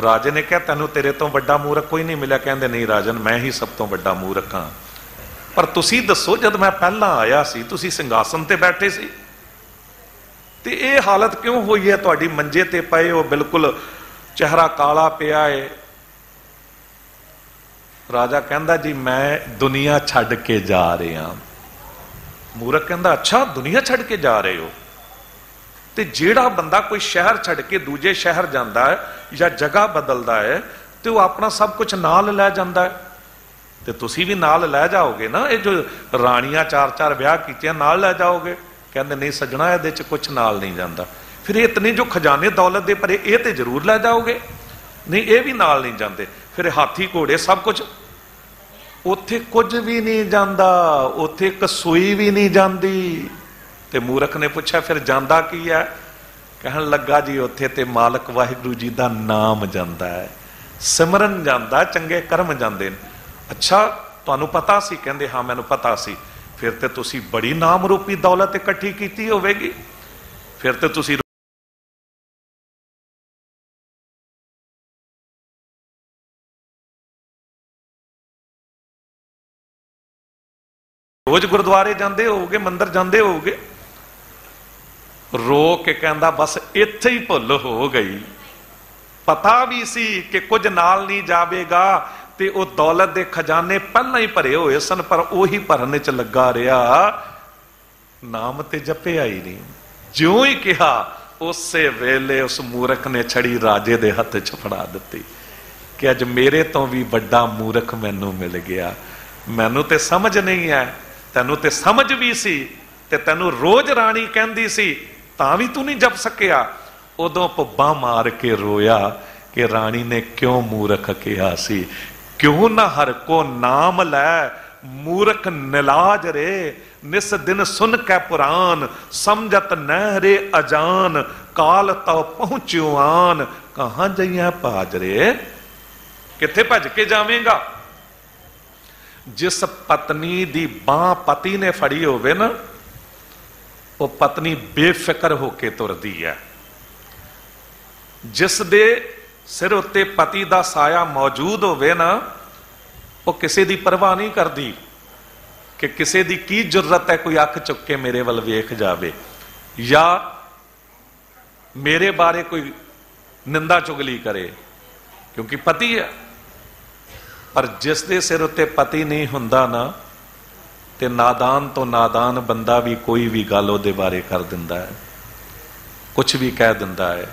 ਰਾਜੇ ਨੇ ਕਿਹਾ ਤੈਨੂੰ ਤੇਰੇ ਤੋਂ ਵੱਡਾ ਮੂਰਖ ਕੋਈ ਨਹੀਂ ਮਿਲਿਆ? ਕਹਿੰਦੇ ਨਹੀਂ ਰਾਜਨ, ਮੈਂ ਹੀ ਸਭ ਤੋਂ ਵੱਡਾ ਮੂਰਖ ਹਾਂ। ਪਰ ਤੁਸੀਂ ਦੱਸੋ, ਜਦ ਮੈਂ ਪਹਿਲਾਂ ਆਇਆ ਸੀ ਤੁਸੀਂ ਸਿੰਘਾਸਨ ਤੇ ਬੈਠੇ ਸੀ, ਤੇ ਇਹ ਹਾਲਤ ਕਿਉਂ ਹੋਈ ਹੈ? ਤੁਹਾਡੀ ਮੰਜੇ ਤੇ ਪਏ ਹੋ, ਬਿਲਕੁਲ ਚਿਹਰਾ ਕਾਲਾ ਪਿਆ ਹੈ। ਰਾਜਾ ਕਹਿੰਦਾ ਜੀ ਮੈਂ ਦੁਨੀਆ ਛੱਡ ਕੇ ਜਾ ਰਿਹਾ। ਮੂਰਖ ਕਹਿੰਦਾ ਅੱਛਾ ਦੁਨੀਆ ਛੱਡ ਕੇ ਜਾ ਰਹੇ ਹੋ? ਤੇ ਜਿਹੜਾ ਬੰਦਾ ਕੋਈ ਸ਼ਹਿਰ ਛੱਡ ਕੇ ਦੂਜੇ ਸ਼ਹਿਰ ਜਾਂਦਾ ਹੈ ਜਾਂ ਜਗ੍ਹਾ ਬਦਲਦਾ ਹੈ ਤੇ ਉਹ ਆਪਣਾ ਸਭ ਕੁਝ ਨਾਲ ਲੈ ਜਾਂਦਾ ਹੈ, ਤੇ ਤੁਸੀਂ ਵੀ ਨਾਲ ਲੈ ਜਾਓਗੇ ਨਾ? ਇਹ ਜੋ ਰਾਣੀਆਂ 4-4 ਵਿਆਹ ਕੀਤੀਆਂ ਨਾਲ ਲੈ ਜਾਓਗੇ? ਕਹਿੰਦੇ ਨਹੀਂ ਸੱਜਣਾ, ਇਹਦੇ 'ਚ ਕੁਝ ਨਾਲ ਨਹੀਂ ਜਾਂਦਾ। ਫਿਰ ਇਤਨੇ ਜੋ ਖਜ਼ਾਨੇ ਦੌਲਤ ਦੇ ਭਰੇ ਇਹ ਤੇ ਜ਼ਰੂਰ ਲੈ ਜਾਓਗੇ? ਨਹੀਂ, ਇਹ ਵੀ ਨਾਲ ਨਹੀਂ ਜਾਂਦੇ। ਫਿਰ ਹਾਥੀ ਘੋੜੇ ਸਭ ਕੁਝ, ਉੱਥੇ ਕੁਝ ਵੀ ਨਹੀਂ ਜਾਂਦਾ, ਉੱਥੇ ਇੱਕ ਸੂਈ ਵੀ ਨਹੀਂ ਜਾਂਦੀ। ਤੇ ਮੂਰਖ ਨੇ ਪੁੱਛਿਆ ਫਿਰ ਜਾਂਦਾ ਕੀ ਹੈ? ਕਹਿਣ ਲੱਗਾ ਜੀ ਉੱਥੇ ਤੇ ਮਾਲਕ ਵਾਹਿਗੁਰੂ ਜੀ ਦਾ ਨਾਮ ਜਾਂਦਾ ਹੈ, ਸਿਮਰਨ ਜਾਂਦਾ, ਚੰਗੇ ਕਰਮ ਜਾਂਦੇ ਨੇ। ਅੱਛਾ ਤੁਹਾਨੂੰ ਪਤਾ ਸੀ? ਕਹਿੰਦੇ ਹਾਂ ਮੈਨੂੰ ਪਤਾ ਸੀ। ਫਿਰ ਤੇ ਤੁਸੀਂ ਬੜੀ ਨਾਮ ਰੂਪੀ ਦੌਲਤ ਇਕੱਠੀ ਕੀਤੀ ਹੋਵੇਗੀ, ਫਿਰ ਤੇ ਤੁਸੀਂ ਰੋਜ਼ ਗੁਰਦੁਆਰੇ ਜਾਂਦੇ ਹੋਵੋਗੇ, ਮੰਦਿਰ ਜਾਂਦੇ ਹੋਵੋਗੇ। ਰੋ ਕੇ ਕਹਿੰਦਾ ਬਸ ਇੱਥੇ ਹੀ ਭੁੱਲ ਹੋ ਗਈ। ਪਤਾ ਵੀ ਸੀ ਕਿ ਕੁਝ ਨਾਲ ਨਹੀਂ ਜਾਵੇਗਾ ਤੇ ਉਹ ਦੌਲਤ ਦੇ ਖਜ਼ਾਨੇ ਪਹਿਲਾਂ ਹੀ ਭਰੇ ਹੋਏ ਸਨ, ਪਰ ਉਹੀ ਭਰਨ 'ਚ ਲੱਗਾ ਰਿਹਾ, ਨਾਮ ਤੇ ਜਪਿਆ ਹੀ ਨਹੀਂ। ਜਿਉਂ ਹੀ ਕਿਹਾ ਉਸੇ ਵੇਲੇ ਉਸ ਮੂਰਖ ਨੇ ਛੜੀ ਰਾਜੇ ਦੇ ਹੱਥ 'ਚ ਫੜਾ ਦਿੱਤੀ ਕਿ ਅੱਜ ਮੇਰੇ ਤੋਂ ਵੀ ਵੱਡਾ ਮੂਰਖ ਮੈਨੂੰ ਮਿਲ ਗਿਆ। ਮੈਨੂੰ ਤੇ ਸਮਝ ਨਹੀਂ ਹੈ, ਤੈਨੂੰ ਤੇ ਸਮਝ ਵੀ ਸੀ ਤੇ ਤੈਨੂੰ ਰੋਜ਼ ਰਾਣੀ ਕਹਿੰਦੀ ਸੀ ਤਾਂ ਵੀ ਤੂੰ ਨਹੀਂ ਜਪ ਸਕਿਆ। ਉਦੋਂ ਪੁੱਬਾਂ ਮਾਰ ਕੇ ਰੋਇਆ ਕਿ ਰਾਣੀ ਨੇ ਕਿਉਂ ਮੂਰਖ ਕਿਹਾ ਸੀ। ਕਿਉਂ ਨਾ ਹਰ ਕੋ ਨਾਮ ਲੈ ਮੂਰਖ ਨਿਲਾਜ ਰੇ, ਨਿਸ ਦਿਨ ਸੁਨ ਕੈ ਪੁਰਾਨ ਸਮਝਤ ਨਹਿਰੇ ਅਜਾਨ, ਕਾਲ ਤਉ ਪਹੁੰਚਿਓ ਆਨ ਕਹਾਂ ਜਈਆਂ ਪਾਜਰੇ। ਕਿੱਥੇ ਭੱਜ ਕੇ ਜਾਵੇਂਗਾ? ਜਿਸ ਪਤਨੀ ਦੀ ਬਾਹ ਪਤੀ ਨੇ ਫੜੀ ਹੋਵੇ ਨਾ, ਉਹ ਪਤਨੀ ਬੇਫਿਕਰ ਹੋ ਕੇ ਤੁਰਦੀ ਹੈ। ਜਿਸ ਦੇ ਸਿਰ ਉੱਤੇ ਪਤੀ ਦਾ ਸਾਇਆ ਮੌਜੂਦ ਹੋਵੇ ਨਾ, ਉਹ ਕਿਸੇ ਦੀ ਪਰਵਾਹ ਨਹੀਂ ਕਰਦੀ ਕਿ ਕਿਸੇ ਦੀ ਕੀ ਜ਼ਰੂਰਤ ਹੈ ਕੋਈ ਅੱਖ ਚੁੱਕ ਕੇ ਮੇਰੇ ਵੱਲ ਵੇਖ ਜਾਵੇ ਜਾਂ ਮੇਰੇ ਬਾਰੇ ਕੋਈ ਨਿੰਦਾ ਚੁਗਲੀ ਕਰੇ, ਕਿਉਂਕਿ ਪਤੀ ਹੈ। ਪਰ ਜਿਸ ਦੇ ਸਿਰ ਉੱਤੇ ਪਤੀ ਨਹੀਂ ਹੁੰਦਾ ਨਾ, ਤੇ ਨਾਦਾਨ ਤੋਂ ਨਾਦਾਨ ਬੰਦਾ ਵੀ ਕੋਈ ਵੀ ਗੱਲ ਉਹਦੇ ਬਾਰੇ ਕਰ ਦਿੰਦਾ ਹੈ, ਕੁਛ ਵੀ ਕਹਿ ਦਿੰਦਾ ਹੈ।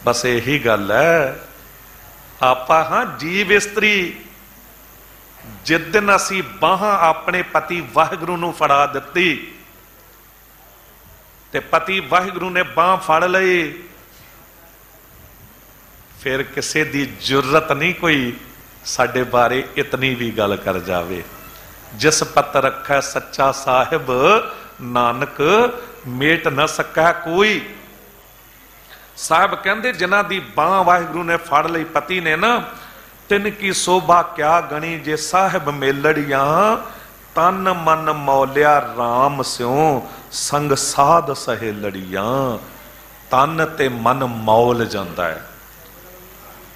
ਬਸ ਇਹੀ ਗੱਲ ਹੈ, ਆਪਾਂ ਹਾਂ ਜੀਵ ਇਸਤਰੀ। ਜਿਸ ਦਿਨ ਅਸੀਂ ਬਾਹਾਂ ਆਪਣੇ ਪਤੀ ਵਾਹਿਗੁਰੂ ਨੂੰ ਫੜਾ ਦਿੱਤੀ ਤੇ ਪਤੀ ਵਾਹਿਗੁਰੂ ਨੇ ਬਾਂਹ ਫੜ ਲਈ, ਫਿਰ ਕਿਸੇ ਦੀ ਜ਼ਰੂਰਤ ਨਹੀਂ ਕੋਈ ਸਾਡੇ ਬਾਰੇ ਇਤਨੀ ਵੀ ਗੱਲ ਕਰ ਜਾਵੇ। ਜਿਸ ਪਤ ਰੱਖੈ ਸੱਚਾ ਸਾਹਿਬ ਨਾਨਕ ਮੇਟ ਨਾ ਸਕੈ ਕੋਈ। ਸਾਹਿਬ ਕਹਿੰਦੇ ਜਿਨ੍ਹਾਂ ਦੀ ਬਾਂਹ ਵਾਹਿਗੁਰੂ ਨੇ ਫੜ ਲਈ ਪਤੀ ਨੇ ਨਾ, ਤਿਨ ਕੀ ਸੋਭਾ ਕਿਆ ਗਣੀ ਜੇ ਸਾਹਿਬ ਮੇਲੜੀਆਂ, ਤਨ ਮਨ ਮੌਲਿਆ ਰਾਮ ਸਿਉ ਸੰਗ ਸਾਧ ਸਹੇਲੜੀਆਂ। ਤਨ ਤੇ ਮਨ ਮੌਲ ਜਾਂਦਾ ਹੈ,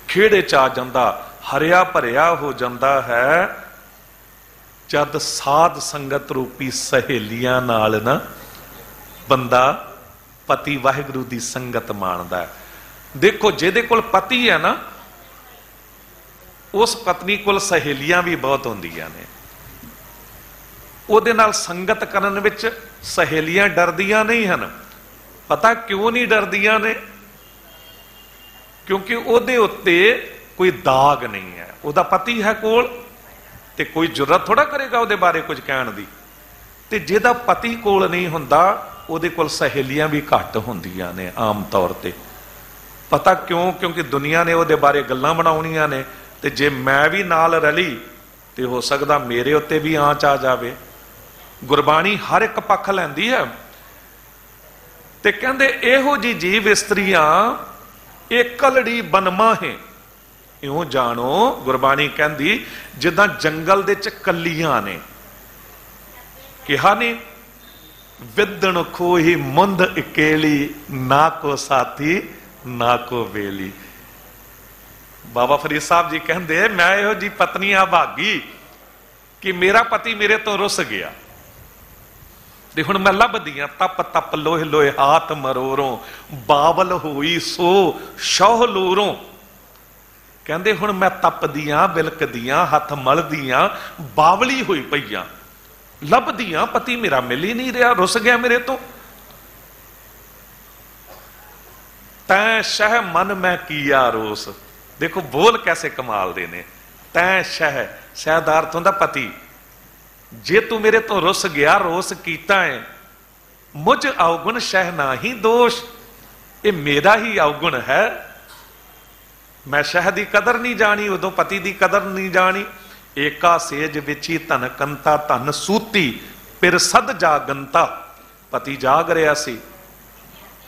ਖੇੜੇ ਚ ਆ ਜਾਂਦਾ, ਹਰਿਆ ਭਰਿਆ ਹੋ ਜਾਂਦਾ ਹੈ ਜਦ ਸਾਧ ਸੰਗਤ ਰੂਪੀ ਸਹੇਲੀਆਂ ਨਾਲ ਨਾ ਬੰਦਾ ਪਤੀ ਵਾਹਿਗੁਰੂ ਦੀ ਸੰਗਤ ਮਾਣਦਾ ਹੈ। ਦੇਖੋ ਜਿਹਦੇ ਕੋਲ ਪਤੀ ਹੈ ਨਾ, ਉਸ ਪਤਨੀ ਕੋਲ ਸਹੇਲੀਆਂ ਵੀ ਬਹੁਤ ਹੁੰਦੀਆਂ ਨੇ। ਉਹਦੇ ਨਾਲ ਸੰਗਤ ਕਰਨ ਵਿੱਚ ਸਹੇਲੀਆਂ ਡਰਦੀਆਂ ਨਹੀਂ ਹਨ। ਪਤਾ ਕਿਉਂ ਨਹੀਂ ਡਰਦੀਆਂ ਨੇ? ਕਿਉਂਕਿ ਉਹਦੇ ਉੱਤੇ ਕੋਈ ਦਾਗ ਨਹੀਂ ਹੈ, ਉਹਦਾ ਪਤੀ ਹੈ ਕੋਲ, ਤੇ ਕੋਈ ਜ਼ਰੂਰਤ ਥੋੜਾ ਕਰੇਗਾ ਉਹਦੇ ਬਾਰੇ ਕੁਝ ਕਹਿਣ ਦੀ। ਤੇ ਜਿਹਦਾ ਪਤੀ ਕੋਲ ਨਹੀਂ ਹੁੰਦਾ, ਉਹਦੇ ਕੋਲ ਸਹੇਲੀਆਂ ਵੀ ਘੱਟ ਹੁੰਦੀਆਂ ਨੇ ਆਮ ਤੌਰ ਤੇ। ਪਤਾ ਕਿਉਂ? ਕਿਉਂਕਿ ਦੁਨੀਆ ਨੇ ਉਹਦੇ ਬਾਰੇ ਗੱਲਾਂ ਬਣਾਉਣੀਆਂ ਨੇ, ਤੇ ਜੇ ਮੈਂ ਵੀ ਨਾਲ ਰਲੀ ਤੇ ਹੋ ਸਕਦਾ ਮੇਰੇ ਉੱਤੇ ਵੀ ਆਂਚ ਆ ਜਾਵੇ। ਗੁਰਬਾਣੀ ਹਰ ਇੱਕ ਪੱਖ ਲੈਂਦੀ ਹੈ। ਤੇ ਕਹਿੰਦੇ ਇਹੋ ਜੀ ਜੀਵ ਇਸਤਰੀਆਂ ਇਹ ਕਲੜੀ ਬਨਮਾਹੇ। ਇਉਂ ਜਾਣੋ, ਗੁਰਬਾਣੀ ਕਹਿੰਦੀ ਜਿੱਦਾਂ ਜੰਗਲ ਦੇ ਚ ਕੱਲੀਆਂ ਨੇ। ਕਿਹਾ ਨਹੀਂ विदण खोही मुंद इकेली, ना को साथी ना को बेली। बाबा फरीद साहब जी कहते मैं इहो जी पत्नी आ भागी कि मेरा पति मेरे तो रुस गया ते हुण मैं लभदियां तप तप लोहे लोहे हाथ मरोरों, बावल होई सो शौह लोरों। कहते हुण मैं तपदियां बिलकदियां हथ मलदियां बावली होई पईयां, लभदियां पति मेरा मिल ही नहीं रहा, रुस गया मेरे तो। तैं शह मन मैं किया रोस। देखो बोल कैसे कमाल दे ने। तैं शह, शह दा अर्थ हुंदा पति। जे तू मेरे तो रुस गया, रोस कीता है, मुझ अवगुण शह ना ही दोष। ये मेरा ही अवगुण है। मैं शह की कदर नहीं जानी, उदों पति की कदर नहीं जानी। एका सेज विची धन कंता, धन सूती पिर सद जागंता। पति जाग रहा सी,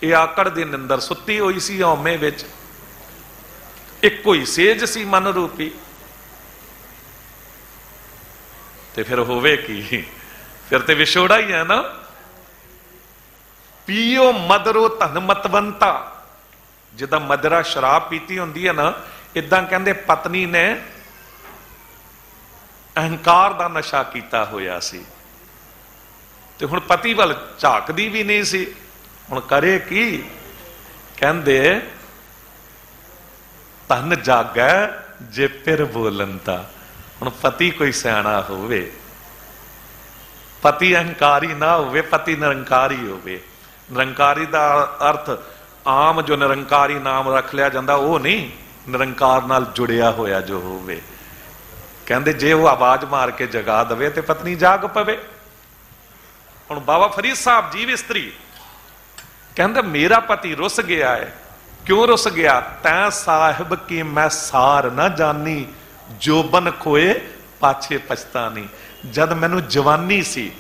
ये आकड़ दी निंदर सुती हुई सी औमे विच। इको ही सेज सी मन रूपी। ते फिर होवे की, फिर ते विछोड़ा ही है ना। पीओ मदरो धन मतवंता। जिदा मदरा शराब पीती होंदी है ना, इदां कहंदे पत्नी ने अहंकार दा नशा कीता होया सी ते हुण पति वल झाकदी भी नहीं सी। हुण करे की, कहंदे धन जागै जे पिर बोलंता। हुण पति कोई सियाणा होवे, पति अहंकारी ना होवे, पति निरंकारी होवे। निरंकारी दा अर्थ आम जो निरंकारी नाम रख लिया जाता वो नहीं, निरंकार नाल जुड़िया होया जो होवे। कहंदे जे वो आवाज मार के जगा दवे ते पत्नी जाग पवे। हुण बाबा फरीद साहब जी भी स्त्री कहंदे मेरा पति रुस गया है। क्यों रुस गया? तैं साहिब की मैं सार ना जानी, जोबन खोए पाछे पछतानी। जद मैनू जवानी सी,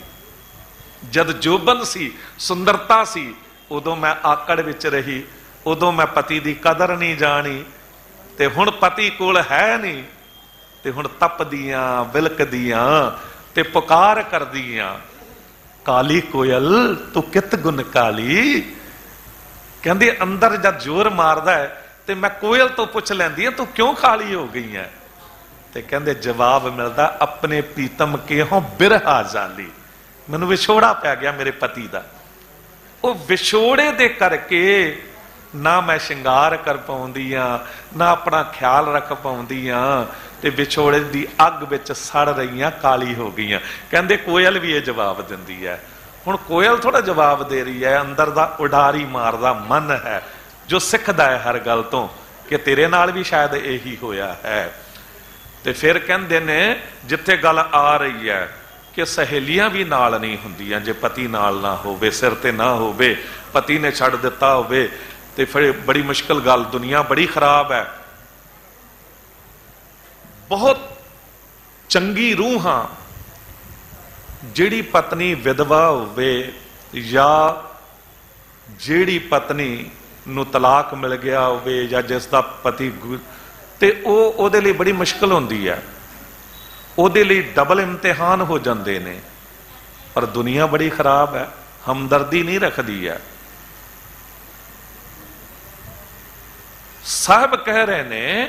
जद जोबन सी, सुंदरता सी, उदों मैं आकड़ विच रही, उदों मैं पति की कदर नहीं जानी। ते हुण पति कोल है नहीं, ते हुण तपदियां बिलकदियां ते पुकार करदियां। काली कोयल तू कित गुण काली। कहंदी अंदर जद जोर मारदा है ते मैं कोयल तो पुछ लैंदी हां तू क्यों काली हो गई है। ते कहंदे जवाब मिलदा अपने प्रीतम के हों बिरहा जाली। मैनू विछोड़ा पै गया मेरे पति दा। वो विछोड़े दे करके ना मैं श्रृंगार कर पाउंदी हां, ना अपना ख्याल रख पाउंदी हां, ते विछोड़े दी अग विच सड़ रही काली हो गई। कहंदे कोयल भी ये जवाब दिंदी है। हुण कोयल थोड़ा जवाब दे रही है, अंदर दा उडारी मारदा मन है जो सिखदा है हर गल तो कि तेरे नाल भी शायद यही होया है। ते फिर कहंदे ने जिथे गल आ रही है कि सहेलियां भी नाल नहीं हुंदियां जे पति नाल ना होवे, सिर ते ना होवे, पति ने छड़ दिता होवे ते फिर बड़ी मुश्किल गल। दुनिया बड़ी खराब है। बहुत चंगी रूहां जिहड़ी पत्नी विधवा होवे या जिहड़ी पत्नी नूं तलाक मिल गया होवे या जिसदा पति ते ओहदे लई बड़ी मुश्किल होंदी है, ओहदे लई डबल इम्तिहान हो जाते ने। पर दुनिया बड़ी खराब है, हमदर्दी नहीं रखती है। साहब कह रहे ने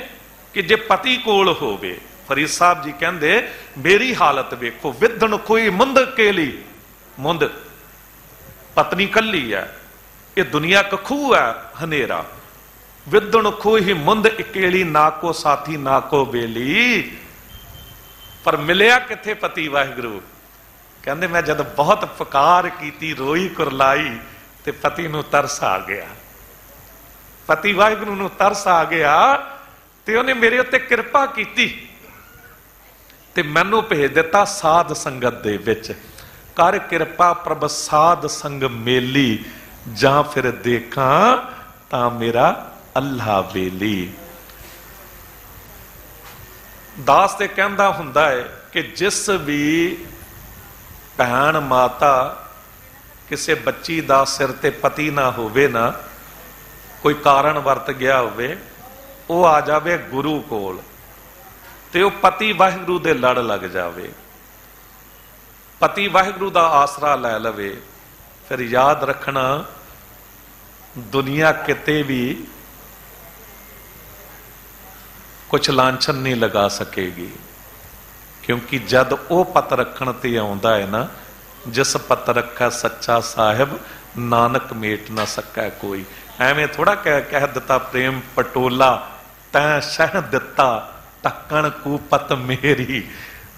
कि जे पति कोल होवे, फरीद साहब जी कहंदे मेरी हालत वेखो, विधण कोई मुंद केली। मुंद पत्नी कली है, ये दुनिया कखू है हनेरा। विधण खोही मुंद इकेली, ना को साथी ना को बेली। पर मिलिया किथे पति वाहिगुरु। कहंदे मैं जद बहुत पुकार की, रोई कुरलाई, ते पति नूं तरस आ गया। पति वाहिगुरु नूं तरस आ गया ते उन्हें मेरे उत्ते किरपा की ते मैनू भेज दिता साध संगत दे विच। कर किरपा प्रभ साध संग मेली, जां फिर देखा ता मेरा अल्लाह बेली। दास ते कहंदा हुंदा है कि जिस भी भैन माता किसी बच्ची दा सिर ते पति ना होवे ना, कोई कारण वरत गया होवे, वो आ जावे गुरु कोल ते वो पति वाहिगुरु दे लड़ लग जावे, पति वाहिगुरु दा आसरा लै लवे, फिर याद रखना दुनिया किते भी कुछ लांछन नहीं लगा सकेगी, क्योंकि जद वो पत रखण ते आउंदा है ना, जिस पत रखा सच्चा साहिब नानक मेट ना सकै कोई। एवें थोड़ा कह दिता प्रेम पटोला तैं सह दिता टक्कण कूपत मेरी,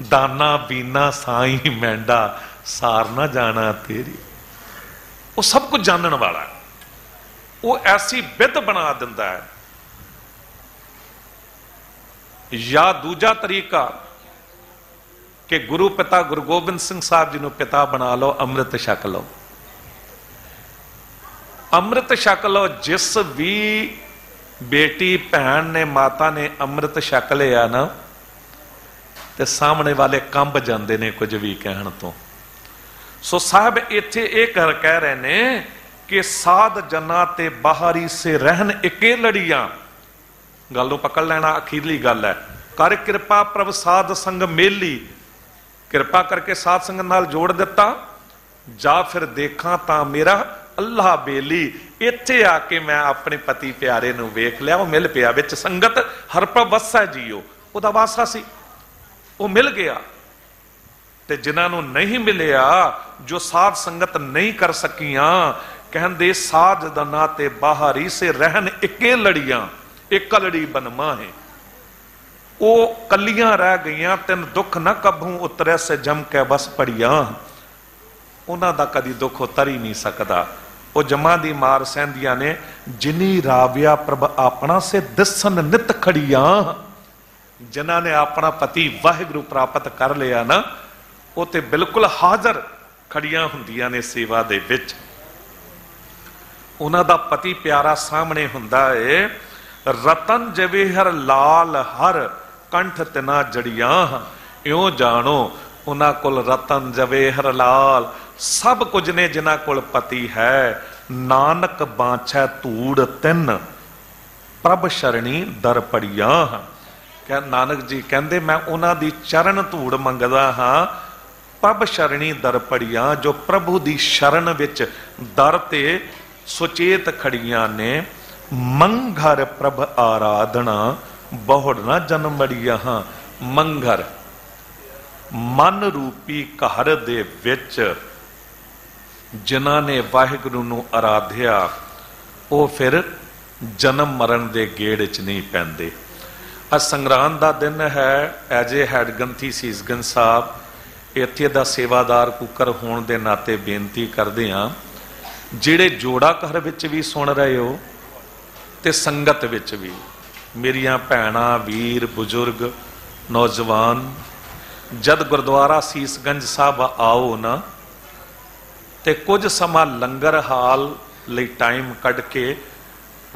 दाना बीना साई मैंडा सार ना जाना तेरी। वो सब कुछ जानने वाला है, वो ऐसी विध बना दिंदा है। या दूजा तरीका कि गुरु पिता गुरु गोबिंद सिंह साहब जी नूं पिता बना लो, अमृत छक लो। अमृत छक लो। जिस भी बेटी भैन ने माता ने अमृत छक लिया ना, ते सामने वाले कंब जाते ने कुछ भी कहण तो। सो साहब इत्थे एक कह रहे ने कि साध जना ते बाहरी से रहन इके लड़ियां। गल नूं पकड़ लेना, अखीरली गल है। कर कृपा प्रभ साध संग मेली, कृपा करके साध संग नाल जोड़ दिता। जा फिर देखा ता मेरा अल्लाह बेली। इत्थे आके मैं अपने पति प्यारे नूं वेख लिया, वो मिल पिया विच संगत हर प्रभ वसै जियो। उहदा वासा सी, वो मिल गया। ते जिन्हां नूं नहीं मिलिया, जो साध संगत नहीं कर सकियां, कहंदे साध दना ते बाहरी से रहन इके लड़ियां, एक लड़ी बनमा है। वो कलियां रह गईयां, तिन दुख न कभू उतरे से जम के बस पड़ियां। उन्हां दा कदी दुख उतर ही नहीं सकदा। वो जमा दी मार सहंदियां ने, जिनी राविया प्रभ अपना से दिसन नित खड़ियां। जिन्हां ने अपना पति वाहिगुरु प्राप्त कर लिया ना, वो ते बिल्कुल हाजर खड़ियां हुंदियां ने सेवा दे विच। उन्हां दा पति प्यारा सामने हुंदा है। रतन जवेहर लाल हर कंठ तिना जड़ियां। इउं जानो उन्हां कोल रतन जवेहर लाल सब कुछ ने, जिन्हां कोल पति है। नानक बाछै धूड़ तिन प्रभ शरणी दर पड़ियां। कह नानक जी कहंदे मैं उन्हां दी चरण धूड़ मंगदा हां, प्रभ शरणी दर पड़ियां, जो प्रभु दी शरण विच दर ते सुचेत खड़ियां ने। मंघर प्रभ आराधना बहुड़ ना जन्म बड़िया। मंघर मन रूपी घर दे विच जिन्हां ने वाहिगुरु नूं आराध्या, वो फिर जन्म मरण दे गेड़ च नहीं पैंदे। अज संगरांद दा दिन है। एज ए हैड गंथी सीसगंज साहब इत्थे दा सेवादार कुकर होण दे नाते बेनती करदे हां, जिहड़े जोड़ा घर विच भी सुन रहे हो ते संगत विच भी, मेरियां भैणां वीर बुजुर्ग नौजवान, जद गुरुद्वारा सीसगंज साहब आओ ना, ते कुछ समा लंगर हाल लई टाइम कढ के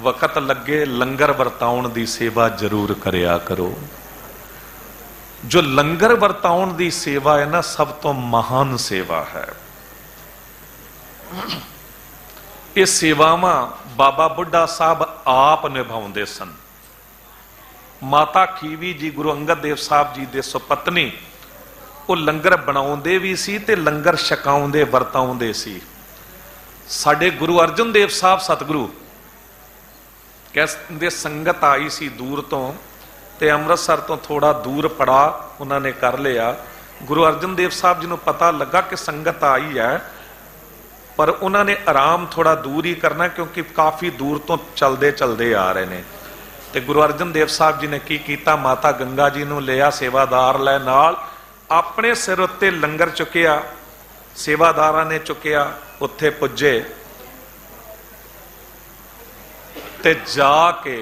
वक़्त लगे लंगर वरताउण दी सेवा जरूर करिया करो। जो लंगर वरताउण दी सेवा है ना, सब तो महान सेवा है। ये सेवावां बाबा बुढ़ा साहब आप निभाउंदे सन। माता खीवी जी गुरु अंगद देव साहब जी दे सुपत्नी, वो लंगर बनाउंदे भी सी ते लंगर छकाउंदे वरताउंदे सी। साडे गुरु अर्जन देव साहब सतगुरु कहते संगत आई सी दूर तो, ते अमृतसर तो थोड़ा दूर पड़ा उन्होंने कर लिया। गुरु अर्जन देव साहब जी नूं पता लगा कि संगत आई है, पर उन्होंने आराम थोड़ा दूर ही करना, क्योंकि काफ़ी दूर तो चलते चलते आ रहे हैं। तो गुरु अर्जन देव साहब जी ने की कीता, माता गंगा जी नूं लिया सेवादार लै नाल, अपने सिर उत्ते लंगर चुकिया, सेवादारां ने चुकिया, उत्थे पुजे ते जाके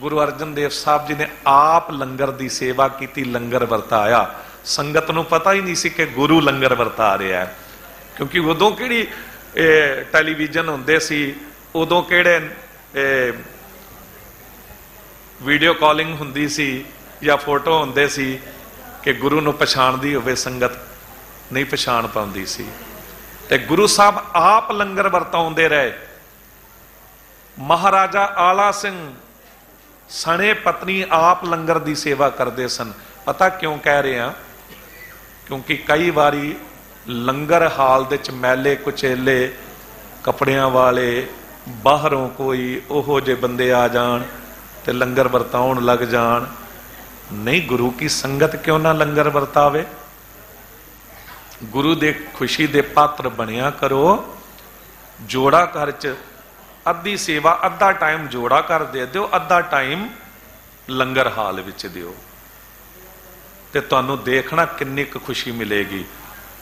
गुरु अर्जन देव साहब जी ने आप लंगर की सेवा की, लंगर वरताया। संगत नूं पता ही नहीं सी कि गुरु लंगर वरता रहा है, क्योंकि उदों किहड़ी टैलीविजन हुंदे सी, उदों किहड़े वीडियो कॉलिंग हुंदी सी या फोटो हुंदे सी कि गुरु नूं पछाणदी होवे, संगत नहीं पछाण पाउंदी सी। ते गुरु साहब आप लंगर वरताउंदे रहे। महाराजा आला सिंह सने पत्नी आप लंगर की सेवा करते सन। पता क्यों कह रहे हैं? क्योंकि कई बारी लंगर हाल दे च मैले कुचेले कपड़ियां वाले बाहरों कोई ओहो जे बंदे आ जान ते लंगर वरताउण लग जान। नहीं, गुरु की संगत क्यों ना लंगर वरतावे। गुरु दे खुशी दे पात्र बनिया करो। जोड़ा घर च अद्धी सेवा, अद्धा टाइम जोड़ा कर दे दिओ, अद्धा टाइम लंगर हाल विच दिओ, ते तुहानू देखना किन्नी क खुशी मिलेगी।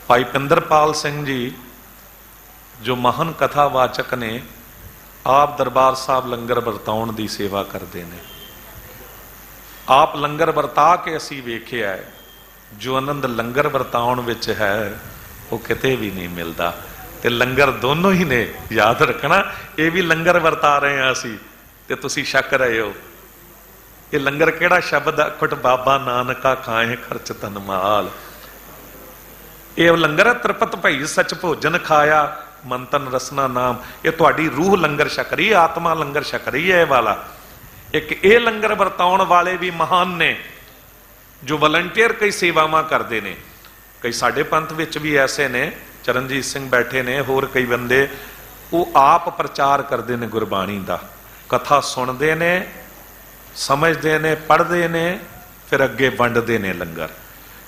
भाई पिंदरपाल सिंह जी जो महान कथावाचक ने, आप दरबार साहब लंगर वरताउण दी सेवा करते हैं। आप लंगर वरता के असी वेखिया है, जो आनंद लंगर वरताउण विच है वो किते भी नहीं मिलता। ते लंगर दोनों ही ने, याद रखना, ये भी लंगर वरता रहे हैं असी ते तुसी शक रहे हो। ये लंगर केड़ा शब्द अखुट बाबा नानका खाए खर्च तनमाल। ये लंगर त्रिपत भई सच भोजन खाया मंतन रसना नाम। ये तुहाडी रूह लंगर छक रही, आत्मा लंगर छक रही है। वाला एक ये लंगर वरताउण वाले भी महान ने जो वलंटियर कई सेवावां करते हैं। कई साडे पंथ विच भी ऐसे ने, चरणजीत सिंह बैठे ने, होर कई बंदे, वो आप प्रचार करते हैं गुरबाणी का। कथा सुनते ने, समझते ने, पढ़ते ने, फिर अगे वंडते ने लंगर।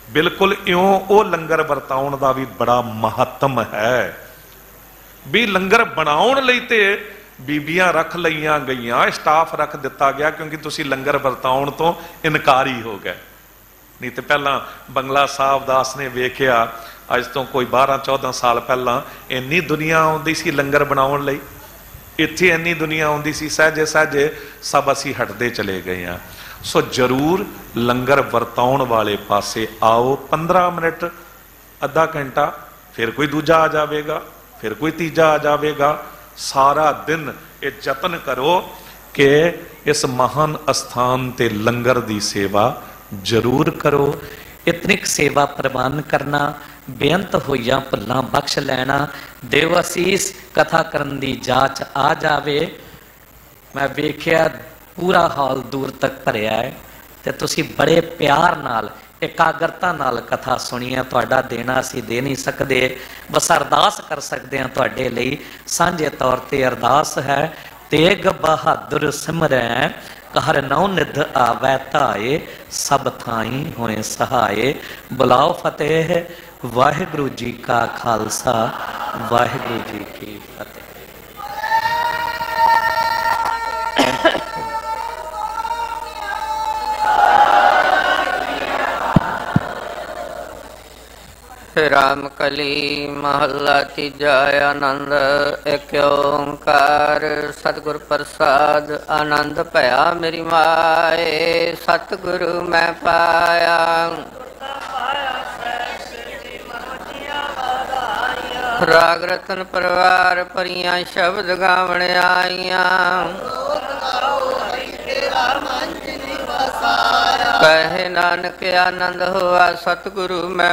बिल्कुल इउं वो लंगर वरताउण का भी बड़ा महत्व है। भी लंगर बनाउण लई ते बीबियां रख लईयां गईयां, स्टाफ रख दिता गया, क्योंकि तुसी लंगर वरताउण तो इनकारी हो गए। नहीं तो पहला बंगला साहब दास ने वेखिया, अज तो कोई 12-14 साल पहला इन्नी दुनिया आउंदी सी लंगर बनाउण लई। इत्थे इन्नी दुनिया आउंदी सी, सहजे सहजे सब असी हटते चले गए हैं। सो जरूर लंगर वरताउण वाले पासे आओ। 15 मिनट, अद्धा घंटा, फिर कोई दूजा आ जाएगा, फिर कोई तीजा आ जाएगा। सारा दिन ये जतन करो कि इस महान स्थान ते लंगर दी सेवा जरूर करो। इतनी सेवा प्रवान करना, बेअंत होइया भुल्लां बख्श लैना, देव असीस कथा करन दी जाच आ जावे। मैं वेखिया पूरा हाल दूर तक भरिया है, ते तुसी बड़े प्यार नाल, एकाग्रता नाल कथा सुनी है। तुहाडा देना असीं दे नहीं सकते, बस अरदास कर सकते हैं तुहाडे लई। सांझे तौर ते अरदास है, तेग बहादुर सिमरै कहर नौ निध आवै धाए, सब थाई होए सहाय। बुलाओ फतेह, वाहिगुरु जी का खालसा, वाहिगुरु जी की फतेह। राम कली महला तीजा आनंद। एक ओंकार सतगुर प्रसाद, आनंद भया मेरी माए, सतगुरु मैं पाया। राग रतन परिवार परियां शब्द गावण आईयां, कहे नानक आनंद हुआ सतगुरु मैं